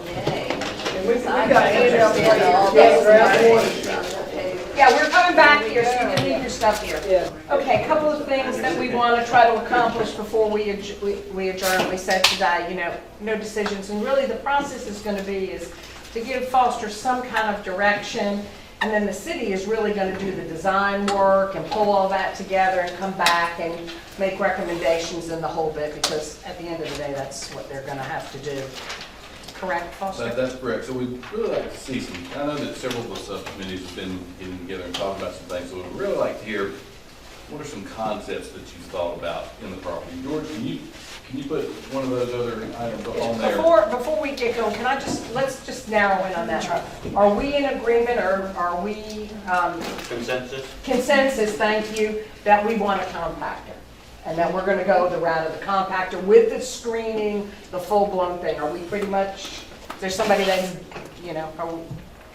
Yeah, we're coming back here, so you can leave your stuff here. Yeah. Okay, a couple of things that we want to try to accomplish before we adjourn. We said today, no decisions, and really the process is going to be is to give Foster some kind of direction, and then the city is really going to do the design work and pull all that together and come back and make recommendations in the whole bit, because at the end of the day, that's what they're going to have to do. Correct, Foster? That's correct. So we'd really like to see some, I know that several of the subcommittees have been getting together and talking about some things, so we'd really like to hear what are some concepts that you've thought about in the property. George, can you put one of those other items on there? Before we get going, let's just narrow in on that. Are we in agreement, or are we, consensus, thank you, that we want a compactor? And that we're gonna go the route of the compactor with the screening, the full-blown thing? Are we pretty much, is there somebody that's, are we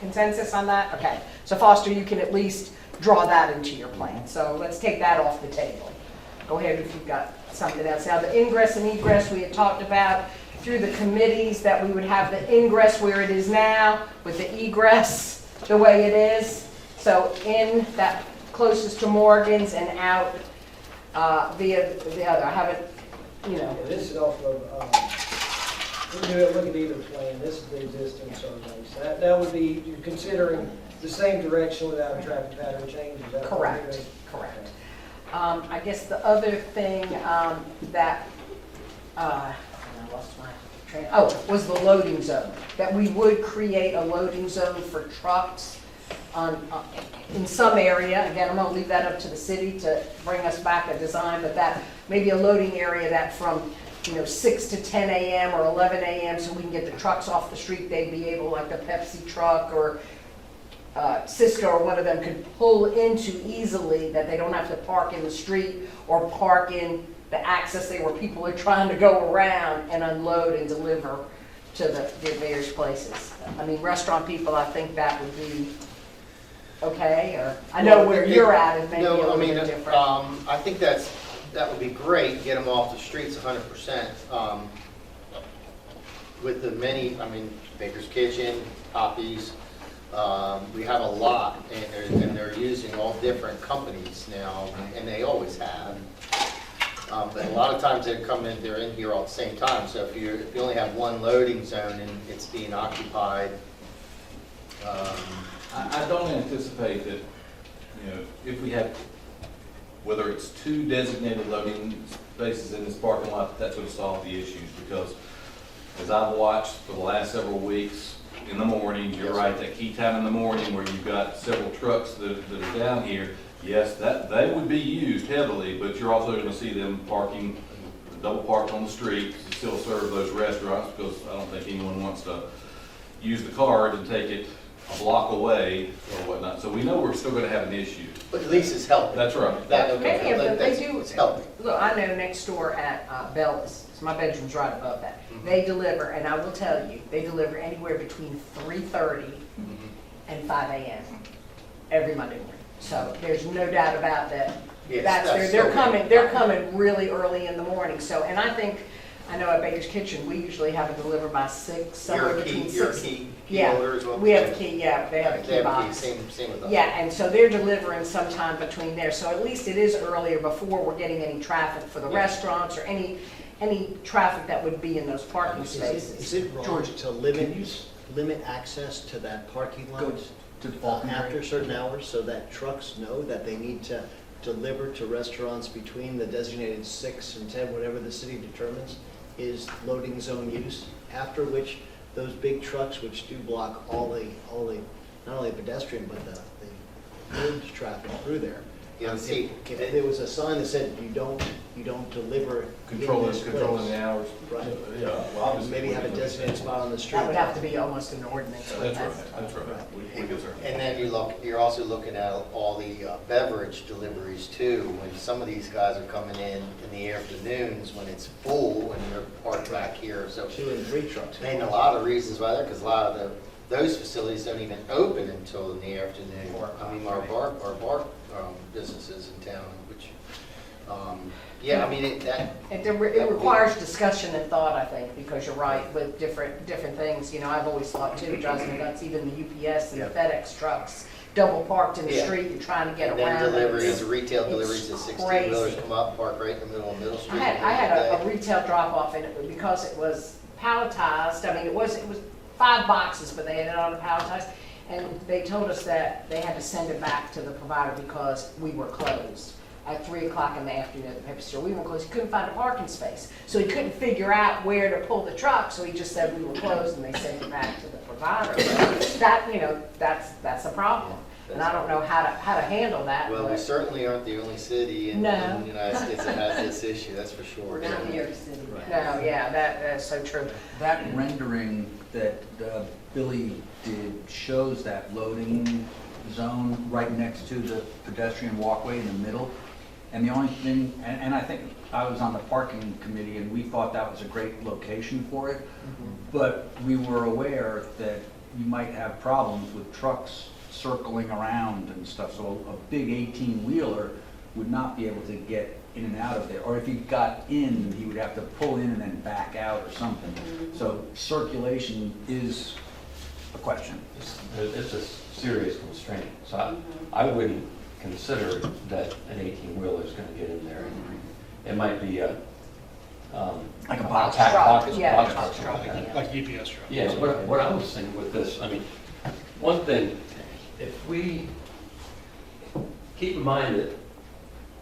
consensus on that? Okay, so Foster, you can at least draw that into your plan. So let's take that off the table. Go ahead if you've got something else. Now, the ingress and egress, we had talked about through the committees that we would have the ingress where it is now with the egress the way it is. So in that closest to Morgan's and out via the other. I haven't, This is off of, look at either plan, this is the existing surveys. That would be, you're considering the same direction without a traffic pattern change, is that correct? Correct. I guess the other thing that, I lost my train, was the loading zone. That we would create a loading zone for trucks in some area. Again, I'm gonna leave that up to the city to bring us back a design, but that maybe a loading area that from 6 to 10 a.m. or 11 a.m. so we can get the trucks off the street. They'd be able, like the Pepsi truck or Cisco or one of them could pull into easily, that they don't have to park in the street or park in the access there where people are trying to go around and unload and deliver to the various places. I mean, restaurant people, I think that would be okay, or I know where you're at, it may be a little bit different. I think that would be great, get them off the streets 100%. With the many, Baker's Kitchen, Poppy's, we have a lot, and they're using all different companies now, and they always have. But a lot of times they come in, they're in here all at the same time, so if you only have one loading zone and it's being occupied, I don't anticipate that, if we have, whether it's 2 designated loading spaces in this parking lot, that's going to solve the issues, because as I've watched for the last several weeks, in the mornings, you're right, that key time in the morning where you've got several trucks that are down here, yes, they would be used heavily, but you're also gonna see them parking, double parked on the street to still serve those restaurants, because I don't think anyone wants to use the card and take it a block away or whatnot. So we know we're still gonna have an issue. But at least it's helping. That's right. Many of them, they do. It's helping. Look, I know next door at Bella's, so my bedroom's right above that. They deliver, and I will tell you, they deliver anywhere between 3:30 and 5 a.m. every Monday morning. So there's no doubt about that. Yes, They're so coming, they're coming really early in the morning. So, and I know at Baker's Kitchen, we usually have it delivered by 6, somewhere between 6. Your key Yeah, holder as well? we have a key, yeah, they have a key box. Same with us. Yeah, and so they're delivering sometime between there, so at least it is earlier before we're getting any traffic for the restaurants or any traffic that would be in those parking spaces. Is it wrong to limit access to that parking lot to the parking area? after certain hours so that trucks know that they need to deliver to restaurants between the designated 6 and 10, whatever the city determines is loading zone use, after which those big trucks, which do block all the not only pedestrian, but the goods traffic through there. Yeah, see, If there was a sign that said you don't deliver in this place. Controlling the hours. Right. Yeah, well, obviously. Maybe have a designated spot on the street. That would have to be almost an ordinance. That's right. We can certainly. and then you're also looking at all the beverage deliveries too, when some of these guys are coming in the afternoons when it's full and they're parked back here, so. 2 and 3 trucks. And a lot of reasons why they're, because a lot of those facilities don't even open until in the afternoon. I mean, our bar businesses in town, which, yeah, I mean, It requires discussion and thought, I think, because you're right, with different things. You know, I've always thought too, it drives me nuts, even the UPS and the FedEx trucks, double parked in the Yeah. street and trying to get and around. then deliveries, It's- retail deliveries at 16-wheelers crazy. come up, park right in the middle of Middle Street. I had a retail drop-off, and because it was palletized, I mean, it was 5 boxes, but they had it on a palletized, and they told us that they had to send it back to the provider because we were closed at 3 o'clock in the afternoon at the paper store. We were closed, he couldn't find a parking space, so he couldn't figure out where to pull the truck, so he just said we were closed, and they sent it back to the provider. So that, you know, that's a problem, and I don't know how to handle that. Well, we but- certainly aren't the only city in No. the United States that has this issue, that's for sure. Not New York City. No, yeah, that's so true. That rendering that Billy did shows that loading zone right next to the pedestrian walkway in the middle. And the only thing, and I think I was on the parking committee and we thought that was a great location for it. But we were aware that you might have problems with trucks circling around and stuff. So a big 18-wheeler would not be able to get in and out of there. Or if he got in, he would have to pull in and then back out or something. So circulation is a question. It's a serious constraint, so I wouldn't consider that an 18-wheeler is gonna get in there. It might be a, Like a box pack truck, box yeah, box box truck like truck, that. Like UPS truck. Yeah, what I was thinking with this, I mean, one thing, if we, keep in mind that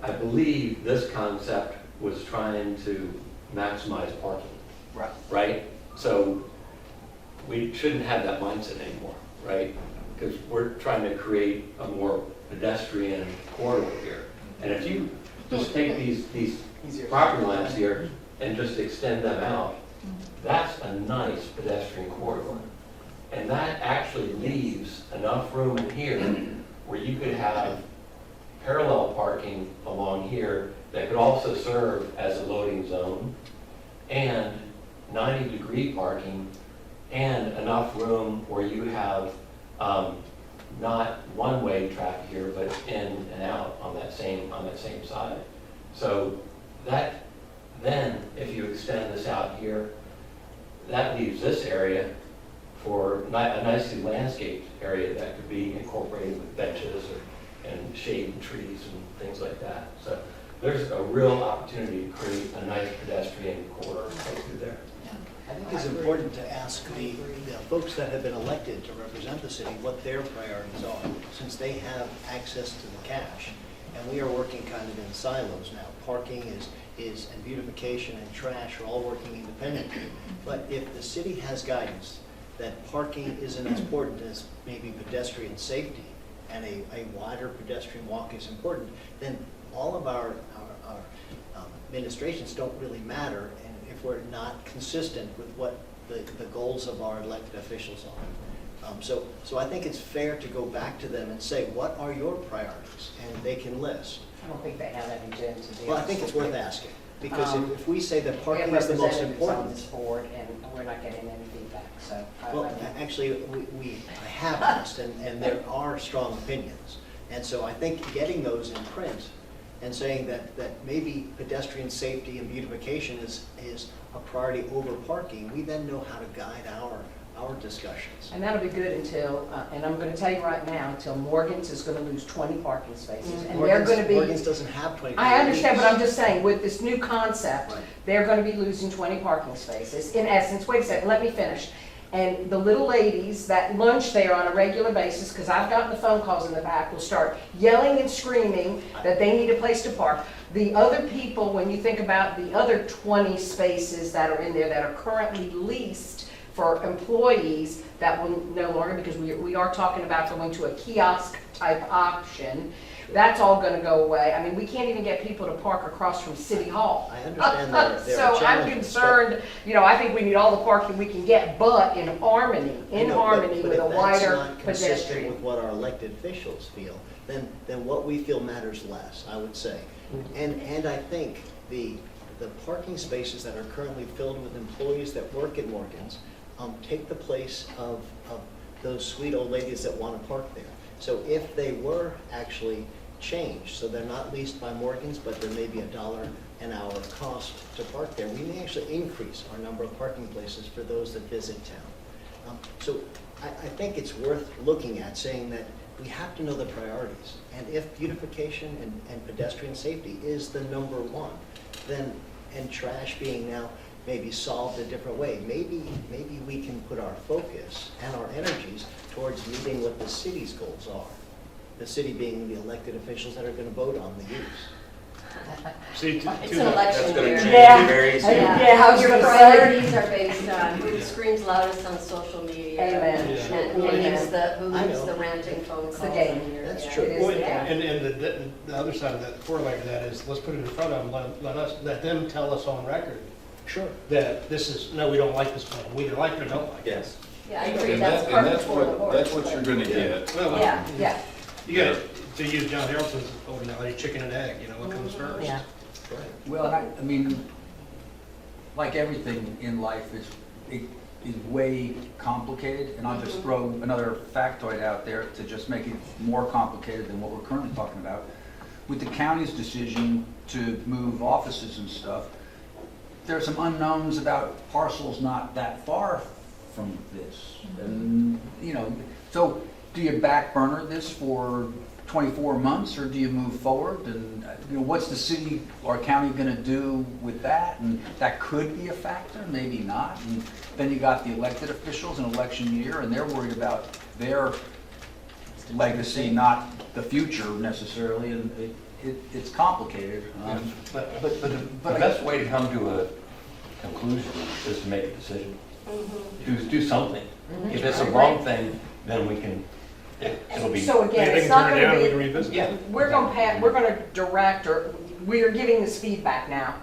I believe this concept was trying to maximize parking. Right. Right? So we shouldn't have that mindset anymore, right? Because we're trying to create a more pedestrian corridor here. And if you just take these property lines here and just extend them out, that's a nice pedestrian corridor. And that actually leaves enough room in here where you could have parallel parking along here that could also serve as a loading zone, and 90-degree parking, and enough room where you have not one-way traffic here, but in and out on that same side. So that, then, if you extend this out here, that leaves this area for a nicely landscaped area that could be incorporated with benches and shade and trees and things like that. So there's a real opportunity to create a nice pedestrian corridor right through there. I think it's important to ask the folks that have been elected to represent the city what their priorities are, since they have access to the cash. and we are working kind of in silos now. Parking and beautification and trash are all working independently. But if the city has guidance that parking isn't as important as maybe pedestrian safety, and a wider pedestrian walk is important, then all of our administrations don't really matter, and if we're not consistent with what the goals of our elected officials are. So I think it's fair to go back to them and say, what are your priorities? And they can list. I don't think they have any, Jen, to be Well, I honest think it's with worth you. asking, because Um, if we say that We have parking is the most representatives on important. this board, and we're not getting any feedback, so. Well, I mean, actually, I have asked, and there are strong opinions. And so I think getting those in print and saying that maybe pedestrian safety and beautification is a priority over parking, we then know how to guide our discussions. And that'll be good until, and I'm gonna tell you right now, until Morgan's is gonna lose 20 parking spaces. And they're gonna be. Morgan's doesn't have 20. I understand, but I'm just saying, with this new concept, Right. they're gonna be losing 20 parking spaces. In essence, wait a second, let me finish. And the little ladies that lunch there on a regular basis, because I've gotten the phone calls in the back, will start yelling and screaming that they need a place to park. The other people, when you think about the other 20 spaces that are in there that are currently leased for employees, that will no longer, because we are talking about going to a kiosk type option, that's all gonna go away. I mean, we can't even get people to park across from City Hall. I understand there are So I'm challenges, concerned, I think we need all the parking we can get, but in harmony with a wider But if that's not consistent pedestrian. with what our elected officials feel, then what we feel matters less, I would say. And I think the parking spaces that are currently filled with employees that work at Morgan's take the place of those sweet old ladies that want to park there. So if they were actually changed, so they're not leased by Morgan's, but there may be $1 an hour cost to park there, we may actually increase our number of parking places for those that visit town. So I think it's worth looking at, saying that we have to know the priorities. And if beautification and pedestrian safety is the number one, then, and trash being now maybe solved a different way, maybe we can put our focus and our energies towards meeting what the city's goals are. The city being the elected officials that are going to vote on the use. See, It's an election That's gonna year. change Yeah. very soon. Yeah, I was Your gonna say. priorities are based on who screams loudest on social media. Amen. And who Amen. leaves the I know. ranting phone It's calls. the game. on your- That's yeah. true. It is Well, the game. and the other side of that, the corollary to that is, let's put it in front of them, let them tell us on record Sure. that this is, no, we don't like this plan, we either like it or don't like it. Yes. Yeah, I agree, And that's that- part and of the horse. that's what you're gonna get. Well, Yeah. Yeah, You got to use John Harrelson's old analogy, chicken and egg, what comes first? yeah. Well, I mean, like everything in life is way complicated, and I'll just throw another factoid out there to just make it more complicated than what we're currently talking about. With the county's decision to move offices and stuff, there are some unknowns about parcels not that far from this. And, so do you back burner this for 24 months, or do you move forward? And, what's the city or county gonna do with that? And that could be a factor, maybe not. And then you got the elected officials in election year, and they're worried about their legacy, not the future necessarily, and it's complicated. But the best way to come to a conclusion is to make a decision. Do something. If it's a wrong thing, then we can, it'll be. So again, They it's can not turn it down, gonna we can be, revisit Yeah. it. we're gonna direct, or we are giving this feedback now.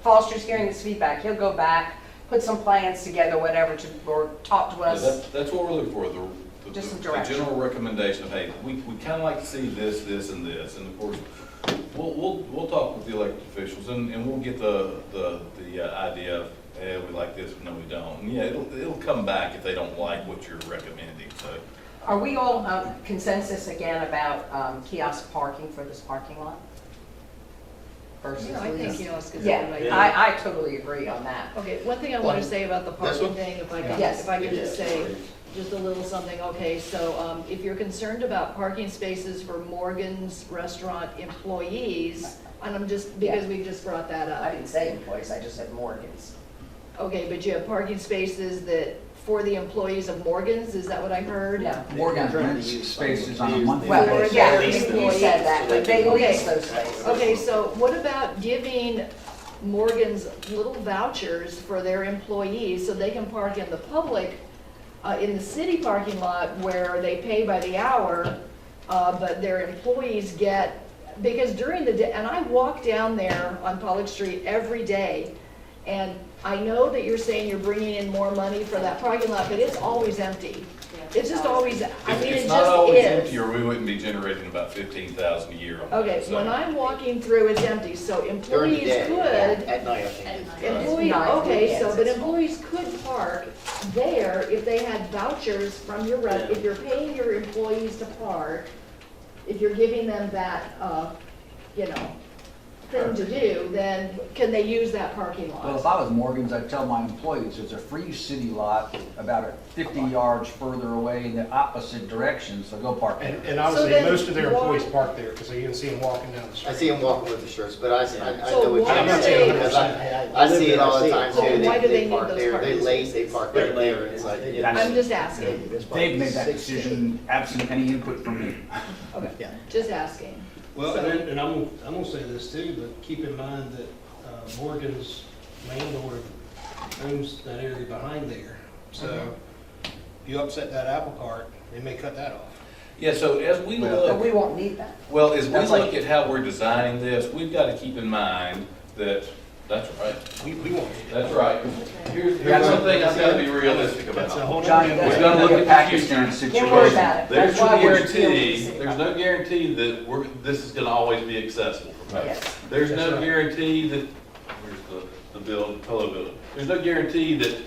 Foster's hearing this feedback, he'll go back, put some plans together, whatever, or talk to Yeah, us. that's what we're looking for, Just some the direction. general recommendation of, hey, we kind of like to see this, and this, and of course, we'll talk with the elected officials, and we'll get the idea of, hey, we like this, no, we don't. And yeah, it'll come back if they don't like what you're recommending, so. Are we all consensus again about kiosk parking for this parking lot? Versus I think lease? kiosk is Yeah, a good idea. I totally agree on that. Okay, one thing I want to say about the This parking one? thing, if I Yes. could just say, just a little something, okay, so if you're concerned about parking spaces for Morgan's Restaurant employees, and I'm just, because we just brought that I up. didn't say employees, I just said Morgan's. Okay, but you have parking spaces that for the employees of Morgan's, is that what I heard? No. Morgan Trying to rents use spaces on a use monthly Well, basis. yeah, Lease you them. said that, but they Okay. lease those spaces. Okay, so what about giving Morgan's little vouchers for their employees so they can park in the public, in the city parking lot where they pay by the hour, but their employees get, because during the day, and I walk down there on Pollock Street every day, and I know that you're saying you're bringing in more money for that parking lot, but it's always empty. It's just always, I mean, it It's not just always is. empty, or we wouldn't be generating about 15,000 a year on that. Okay, so. when I'm walking through, it's empty, so During the employees day, could, at night, I think. employee, Night, okay, so, weekends, but it's employees could park there if they had vouchers from your rep, if you're paying your employees to park, if you're giving them that, you know, thing to do, then can they use that parking Well, if lot? I was Morgan's, I'd tell my employees, there's a free city lot about 50 yards further away in the opposite direction, so go park there. And obviously, then most of their employees why- park there, because you can see them walking down the street. I see them walking with the shirts, but I So know what why you're do saying, they- because I live see it there, all I the see time it. too. So why do they need park those there, parking they late, they spaces? park right there, and it's like, you know. I'm just asking, There's probably They've made that 6 decision absent any input from me. okay, Yeah. just asking. Well, So- and I'm gonna say this too, but keep in mind that Morgan's landlord owns that area behind there. So if you upset that apple cart, they may cut that off. Yeah, so as we But look, we won't need that. well, as we That's look like- at how we're designing this, we've got to keep in mind that, that's right, We won't need it. that's right. Here's one thing I've got to be realistic That's a about. whole Johnny, nother we're We're thing. gonna look at the Pakistan future. Can't worry about it. There's That's why no we're still in the guarantee, city. there's no guarantee that this is gonna always be accessible for folks. Yes. There's That's no right. guarantee that, where's the building, polo building? There's no guarantee that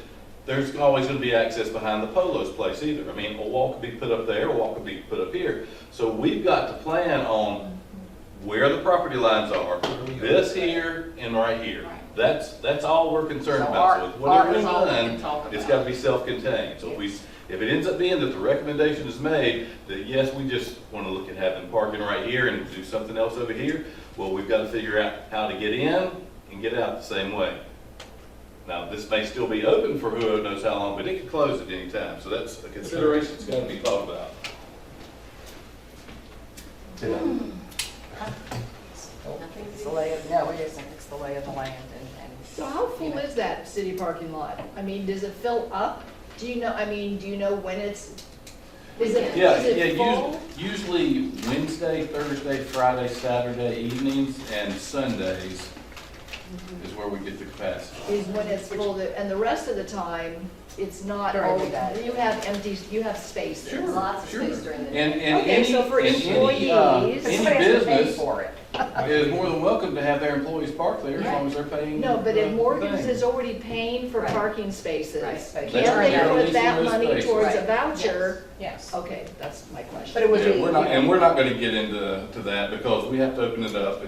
there's always gonna be access behind the polo's place either. I mean, a wall could be put up there, a wall could be put up here. So we've got to plan on where the property lines are, this here and right here. That's all we're concerned So about. So with whatever art we've is all we done, can talk it's about. gotta be self-contained. So if it ends up being that the recommendation is made, that yes, we just wanna look at having parking right here and do something else over here, well, we've gotta figure out how to get in and get out the same way. Now, this may still be open for who knows how long, but it could close at any time. So that's a consideration that's gotta be thought about. It's the lay of, no, it isn't, it's the lay of the land and. So how full is that city parking lot? I mean, does it fill up? Do you know, I mean, do you know when it's, is Yeah, it full? usually Wednesday, Thursday, Friday, Saturday evenings, and Sundays is where we get the capacity. Is when it's full, and the rest of the time, it's not, During the all- day. you have empty, you have spaces. Sure. Lots of Sure. space during the day. And Okay, so for any employees- any Somebody has to pay business for it. is more than welcome to have their employees park there as long as they're paying. No, but if the Morgan's thing. is already paying for Right. parking spaces, Right. can't That's they right. put Leasing that those money spaces. towards a Right. voucher? Yes. Okay, that's my question. But it would Yeah, be. we're not gonna get into that because we have to open it up.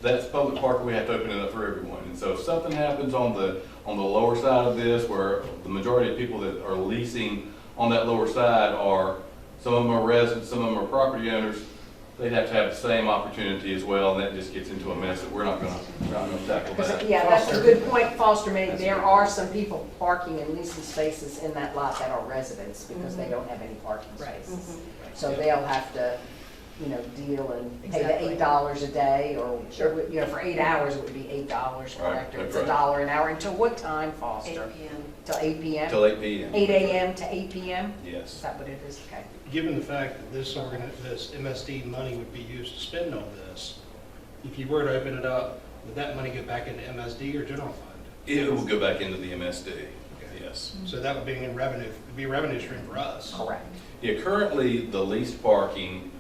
That's public park, we have to open it up for everyone. And so if something happens on the lower side of this, where the majority of people that are leasing on that lower side are, some of them are residents, some of them are property owners, they'd have to have the same opportunity as well, and that just gets into a mess that we're not gonna tackle that. Yeah, that's a good point Foster made. There are some people parking and leasing spaces in that lot that are residents because they don't have any parking Right. spaces. So they'll have to, deal and pay the Exactly. $8 a day, or, Sure. for 8 hours, it would be $8, Right, correct? Or that's it's right. $1 an hour. Until what time, Foster? 8 p.m. Till 8 p.m.? Till 8 p.m. 8 a.m. to 8 p.m.? Is Yes. that what it is? Okay. Given the fact that this MSD money would be used to spend on this, if you were to open it up, would that money go back into MSD or general fund? It will go back into the MSD, yes. So that would be a revenue stream for us. Correct. Yeah, currently, the leased parking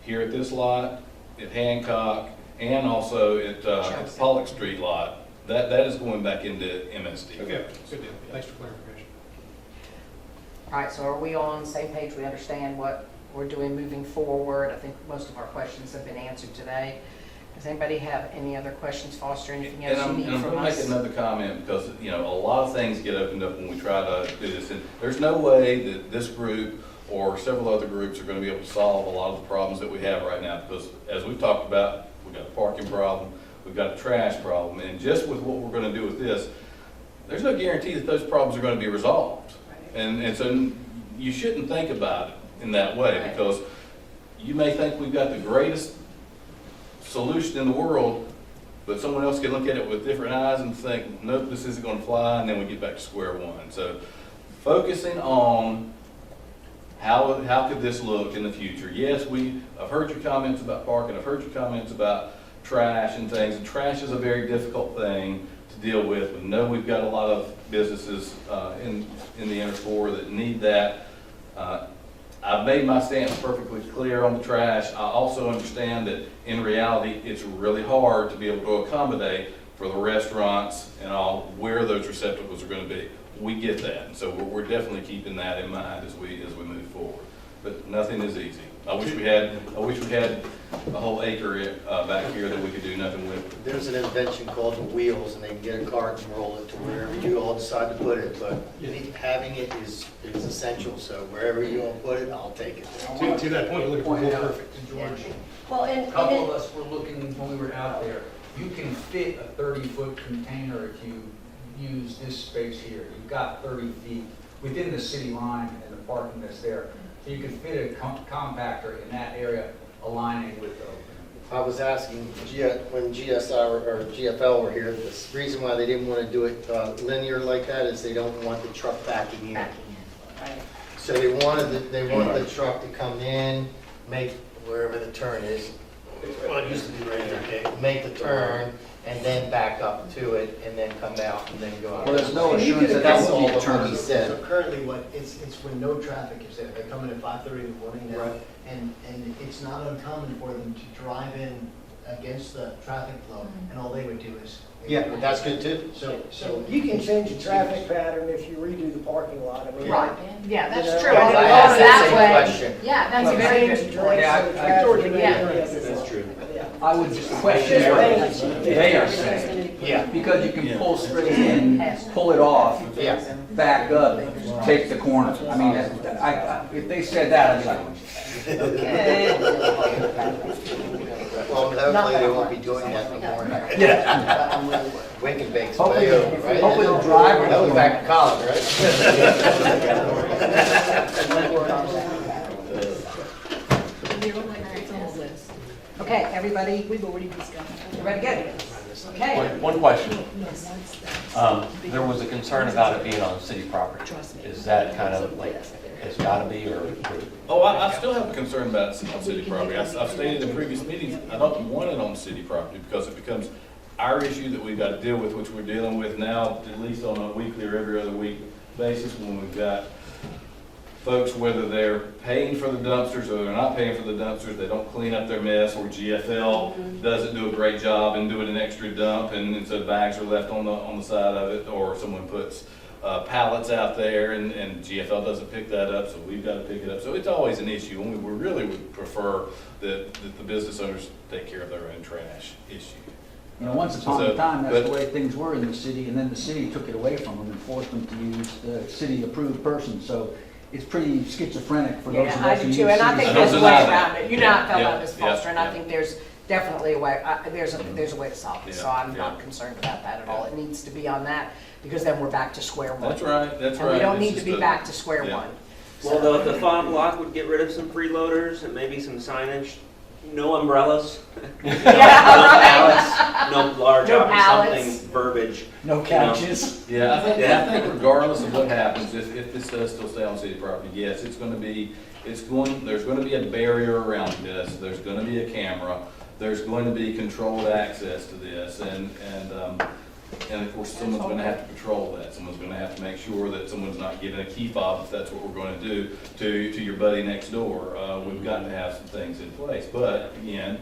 here at this lot, at Hancock, and also at Pollock Street lot, that is going back into MSD. Okay, good deal. Thanks for clarification. All right, so are we all on the same page? We understand what we're doing moving forward? I think most of our questions have been answered today. Does anybody have any other questions, Foster, anything else you need I'm from going to make us? another comment because, a lot of things get opened up when we try to do this. And there's no way that this group or several other groups are going to be able to solve a lot of the problems that we have right now. Because as we've talked about, we've got a parking problem, we've got a trash problem. And just with what we're going to do with this, there's no guarantee that those problems are going to be resolved. And so you shouldn't think about it in that way, Right. because you may think we've got the greatest solution in the world, but someone else can look at it with different eyes and think, nope, this isn't gonna fly, and then we get back to square one. So focusing on how could this look in the future? Yes, I've heard your comments about parking, I've heard your comments about trash and things, and trash is a very difficult thing to deal with. We know we've got a lot of businesses in the inner core that need that. I've made my stance perfectly clear on the trash. I also understand that in reality, it's really hard to be able to accommodate for the restaurants and all where those receptacles are going to be. We get that, and so we're definitely keeping that in mind as we move forward. But nothing is easy. I wish we had a whole acre back here that we could do nothing with. There's an invention called the wheels, and they can get a cart and roll it to wherever you all decide to put it, but having it is essential, so wherever you all put it, I'll take it. To that point, you're looking for more perfect. Well, A and couple of it, us were looking when we were out there, you can fit a 30-foot container if you use this space here. You've got 30 feet within the city line and the parking that's there. So you can fit a compactor in that area aligning with the. I was asking when GSI or GFL were here, the reason why they didn't want to do it linear like that is they don't want the truck backing in. right. So they want the truck to come in, make wherever the turn is, well, it used to be right here, okay, make the turn, and then back up to it, and then come out, and then go out. Well, there's no And you assurance could that that That's will all be a of what he turn. said. So currently it's when no traffic is there. They come in at 5:30 in the morning now, Right. and it's not uncommon for them to drive in against the traffic flow, and all they would do is. Yeah, but that's good too. So. You can change the traffic pattern if you redo the parking lot. I mean, Right, yeah, that's You true. know, I didn't I go asked that that same way. question. Yeah, that's a Well, very change good the point. point Yeah, so the I- traffic may yeah. be- That's true. Yeah. I would just question what they are saying. Yeah. Because you can pull straight in, pull it off, Yeah. back up, take the corner. I mean, if they said that, I'd be like, okay. Well, hopefully they won't be doing that in the morning. Yeah. Wake and bake's Hopefully, way over, right? hopefully the driver. That was back in college, right? Okay, everybody, We've already discussed. ready, good? Okay. One question. There was a concern about it being on city property. Is that kind of like, it's gotta be, or? Oh, I still have a concern about it on city property. I've stated in previous meetings, I don't want it on city property because it becomes our issue that we've got to deal with, which we're dealing with now, at least on a weekly or every other week basis, when we've got folks, whether they're paying for the dumpsters or they're not paying for the dumpsters, they don't clean up their mess, or GFL doesn't do a great job in doing an extra dump, and so bags are left on the side of it, or someone puts pallets out there and GFL doesn't pick that up, so we've got to pick it up. So it's always an issue, and we really would prefer that the business owners take care of their own trash issue. You know, once upon a So, time, that's but- the way things were in the city, and then the city took it away from them and forced them to use the city-approved person. So it's pretty schizophrenic for those of Yeah, I us who do use too, and I city think I there's a don't way deny that. around it. You know how I felt Yeah, about Ms. yeah, Foster, and I yeah. think there's definitely a way, there's a way to solve it, so Yeah, I'm yeah. not concerned about that at all. It needs to be on that, because then we're back to square one. That's right, that's right. And we don't It's need to just be a- back to square yeah. one. Well, the fob block would get rid of some freeloaders and maybe some signage. No umbrellas. No pallets, no large, No something pallets. verbiage. No couches. Yeah, I think Yeah. regardless of what happens, if this does still stay on city property, yes, there's gonna be a barrier around this, there's gonna be a camera, there's going to be controlled access to this, and of course, someone's gonna have to patrol that, someone's gonna have to make sure that someone's not giving a key fob, if that's what we're gonna do, to your buddy next door. We've got to have some things in place, but again,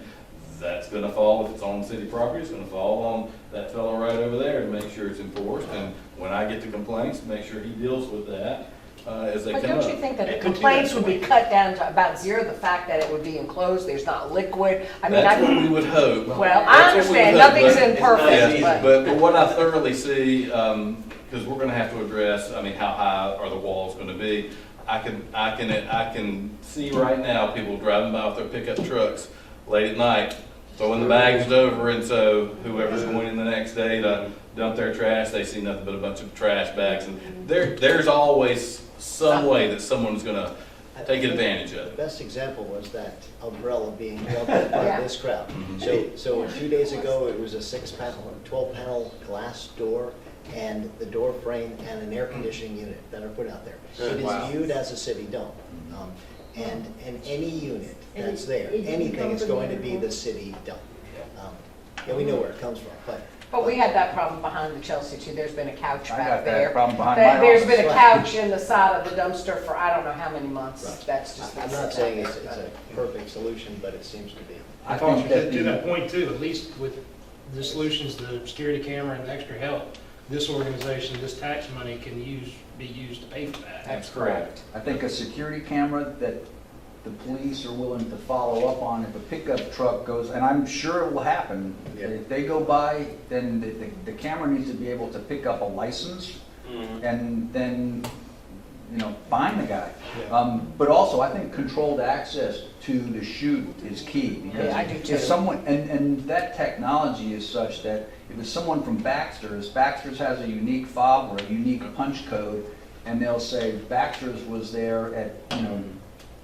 that's gonna fall, if it's on city property, it's gonna fall on that fellow right over there to make sure it's enforced, and when I get the complaints, make sure he deals with that, as they But come up. don't you think that the It could do complaints that. would be cut down to about zero, the fact that it would be enclosed, there's not liquid? I mean, That's what we would hope. well, I That's what we understand, would hope, nothing's but- imperfect, Yeah, but. but what I thoroughly see, because we're gonna have to address, I mean, how high are the walls gonna be? I can see right now people driving by with their pickup trucks late at night, So when the bag's over, and so whoever's going in the next day to dump their trash, they see nothing but a bunch of trash bags. And there's always some way that someone's gonna take advantage of The it. best example was that umbrella being held up by Yeah. this crowd. So 2 days ago, it was a 6-panel, 12-panel glass door and the door frame and an air conditioning unit that are put out there. It Wow. is viewed as a city dome. And any unit And that's it- there, it didn't anything come is from going the to be the city dome. And we know where it comes from, But we had that problem behind the Chelsea too. There's been a couch I back got that there. problem behind But my there's been a office. couch in the side of the dumpster for I don't know how many months. Right. That's just. I'm been not sitting saying out it's there. a perfect solution, but it seems to be. I Foster, think that to the, that point too, at least with the solutions, the security camera and the extra help, this organization, this tax money can be used to pay for that. That's correct. I think a security camera that the police are willing to follow up on if a pickup truck goes, and I'm sure it will happen. Yeah. If they go by, then the camera needs to be able to pick up a license and then, find the guy. Yeah. But also, I think controlled access to the chute is key. Because Yeah, I do too. if someone, and that technology is such that if it's someone from Baxter's has a unique fob or a unique punch code, and they'll say Baxter's was there at,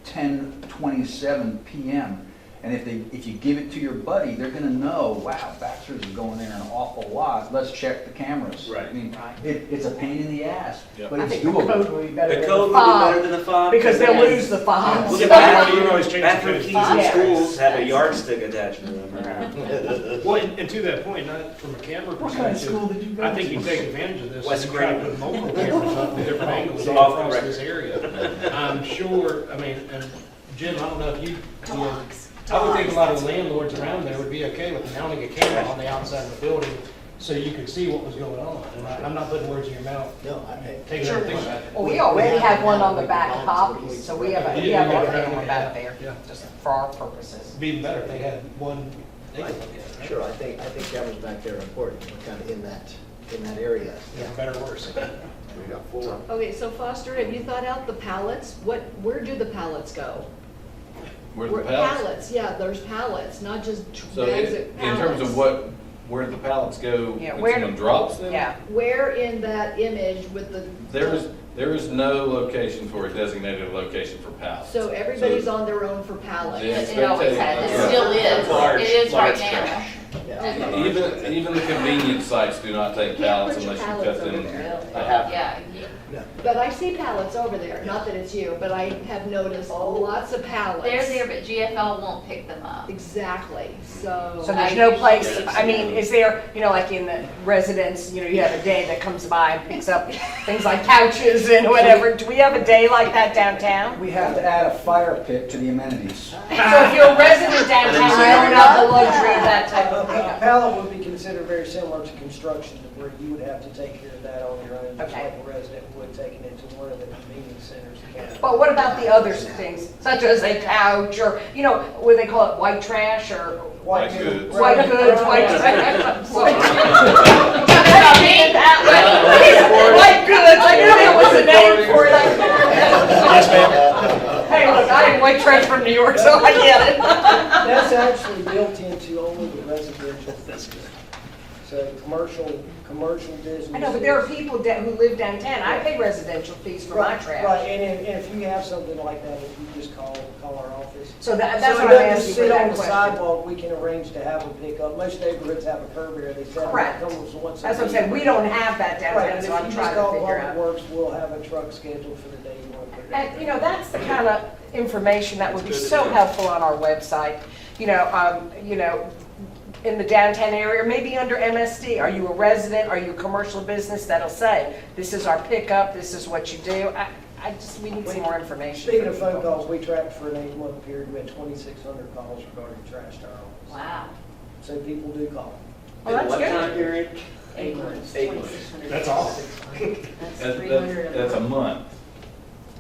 10:27 p.m. And if you give it to your buddy, they're gonna know, wow, Baxter's is going there an awful lot, let's check the cameras. Right. I mean, Right. it's a pain in the ass, Yep. but I it's think the code doable. would be better The than code the would be fob. better than the fob. Because they'll lose the fob. Well, Yeah, the bathroom- you can always change the bathroom code. keys in Yeah. schools have a yardstick attached to them. Well, and to that point, not from a camera perspective, I think you take advantage of this West and try to Green. put multiple cameras up in different angles all Off the across record. this area. I'm sure, and Jim, I don't know if you, I would think a lot of the landlords around there would be okay with mounting a camera on the outside of the building so you could see what was going on. And I'm not putting words in your mouth. No, Take it, think about it. Well, we already have one on the back of Poppy's, so we have a camera back there, Yeah. just for our purposes. It'd be even better if they had one they could look at. Sure, I think cameras back there are important, kind of in that area. Yeah, better or worse. We got 4. Okay, so Foster, have you thought out the pallets? Where do the pallets go? Where the pallets? Pallets, yeah, there's pallets, not just So bags in of pallets. terms of where the pallets go, Yeah, when where someone do- drops them? Yeah. Where in that image with the? There is no location for a designated location for pallets. So everybody's on their own for pallets? The It always has, it Yeah. still is, Large- it is right large now. trash. Yeah. Even the convenience sites do not take You can't pallets put your unless you pallets cut them. over there. I have. Yeah, But I see pallets over there, not that it's you, but I have noticed lots of pallets. they're there, but GFL won't pick them up. Exactly, so. So there's no place, I mean, is there, like in the residence, you have a day that comes by and picks up things like couches and whatever. Do we have a day like that downtown? We have to add a fire pit to the amenities. So if you're a resident downtown, you don't have the luxury of that type of A pickup. pallet would be considered very similar to construction, where you would have to take care of that on your own, just Okay. like a resident would, taking it to one of the convenience centers. But what about the other things, such as a couch or, what do they call it, white trash or White goods. white goods, white trash? White goods, I knew there was a name for it. Yes, ma'am. Hey, look, I am white trash from New York, so I get it. That's actually built into only the residential business. So commercial business. I know, but there are people who live downtown, I pay residential fees for my Right, trash. Right, and if you have something like that, if you just call our office. So that's So what it I'm doesn't asking for sit on that the question. sidewalk, we can arrange to have them pick up. Most neighborhoods have a curb area, they set them Correct. almost once a That's what I'm week. saying, we don't have that Right, downtown, and so I'm if you trying just to call figure Public out. Works, we'll have a truck scheduled for the day you want to put it out. And, that's the kind of information that would be so helpful on our website. In the downtown area, or maybe under MSD, are you a resident, are you a commercial business, that'll say, this is our pickup, this is what you do. We need some more information. Speaking of phone calls, we tracked for an 8-month period, we had 2,600 calls regarding trash to our office. Wow. So people do call. Oh, that's What time good. period? 8 months. 8 months. That's awesome. That's 300 That's a month.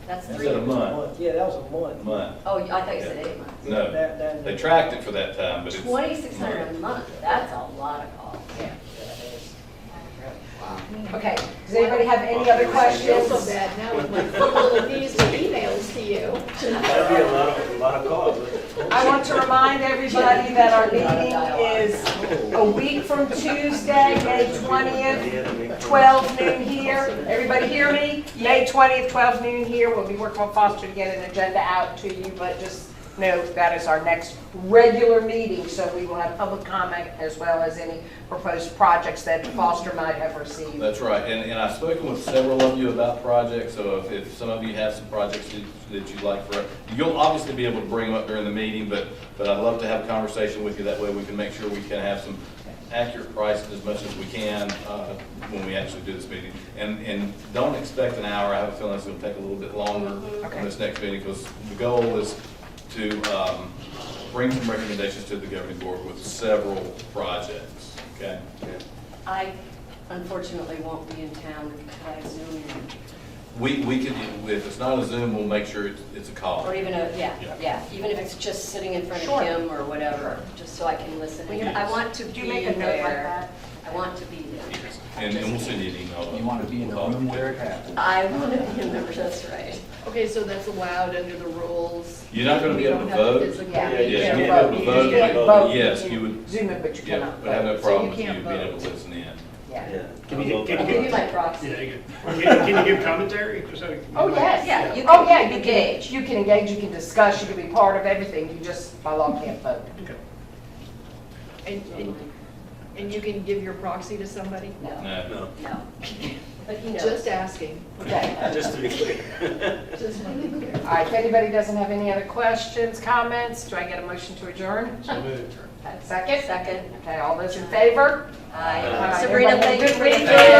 That's That's 300. a month. Yeah, that was a month. Month. Oh, I thought you said 8 months. No, That- they tracked it for that time, but it's. 2,600 a month, that's a lot of calls. Yeah. Okay, does anybody have any other I feel so questions? bad now with my four little measly emails to you. That'd be a lot of calls. I want to remind everybody that our meeting is a week from Tuesday, May 20th, 12 noon here. Everybody hear me? May 20th, 12 noon here. We'll be working on Foster to get an agenda out to you, but just know that is our next regular meeting, so we will have public comment as well as any proposed projects that Foster might have received. That's right, and I've spoken with several of you about projects, so if some of you have some projects that you'd like for, you'll obviously be able to bring them up during the meeting, but I'd love to have a conversation with you, that way we can make sure we can have some accurate prices as much as we can when we actually do this meeting. And don't expect an hour, I have a feeling it's gonna take a little bit longer on this next meeting, because the goal is to bring some recommendations to the governing board with several projects, okay? I unfortunately won't be in town. Could I Zoom in? We could, if it's not a Zoom, we'll make sure it's a call. Or even even if it's just sitting in front Sure. of him or whatever, just so I can listen. Yes. I want to Do be you make a note like there. that? I want to be there. Yes. And we'll send you an email. You want to be in the room where it happens. I want to be in there, that's right. Okay, so that's allowed under the rules. You're not gonna be able to You don't have vote. physically- Yeah, Yes, you can't won't be able to You vote, can't but vote. yes, can you would, Zoom it, but you yeah, cannot but I have no vote. problem you with you can't being vote. able to listen in. Yeah. Can you I'll give you my proxy. Can you give commentary? Oh, yes. Yeah, you Oh, yeah, can you engage. can, you can engage, you can discuss, you can be part of everything, you just by law can't vote. And you can give your proxy to somebody? No, No. no. But he knows. Just asking. Okay. Just to be clear. Just want to be clear. All right, if anybody doesn't have any other questions, comments, do I get a motion to adjourn? So moved. Second? Second. Okay, all those in favor? Aye. All right, Sabrina, everybody have a thank you good for the weekend.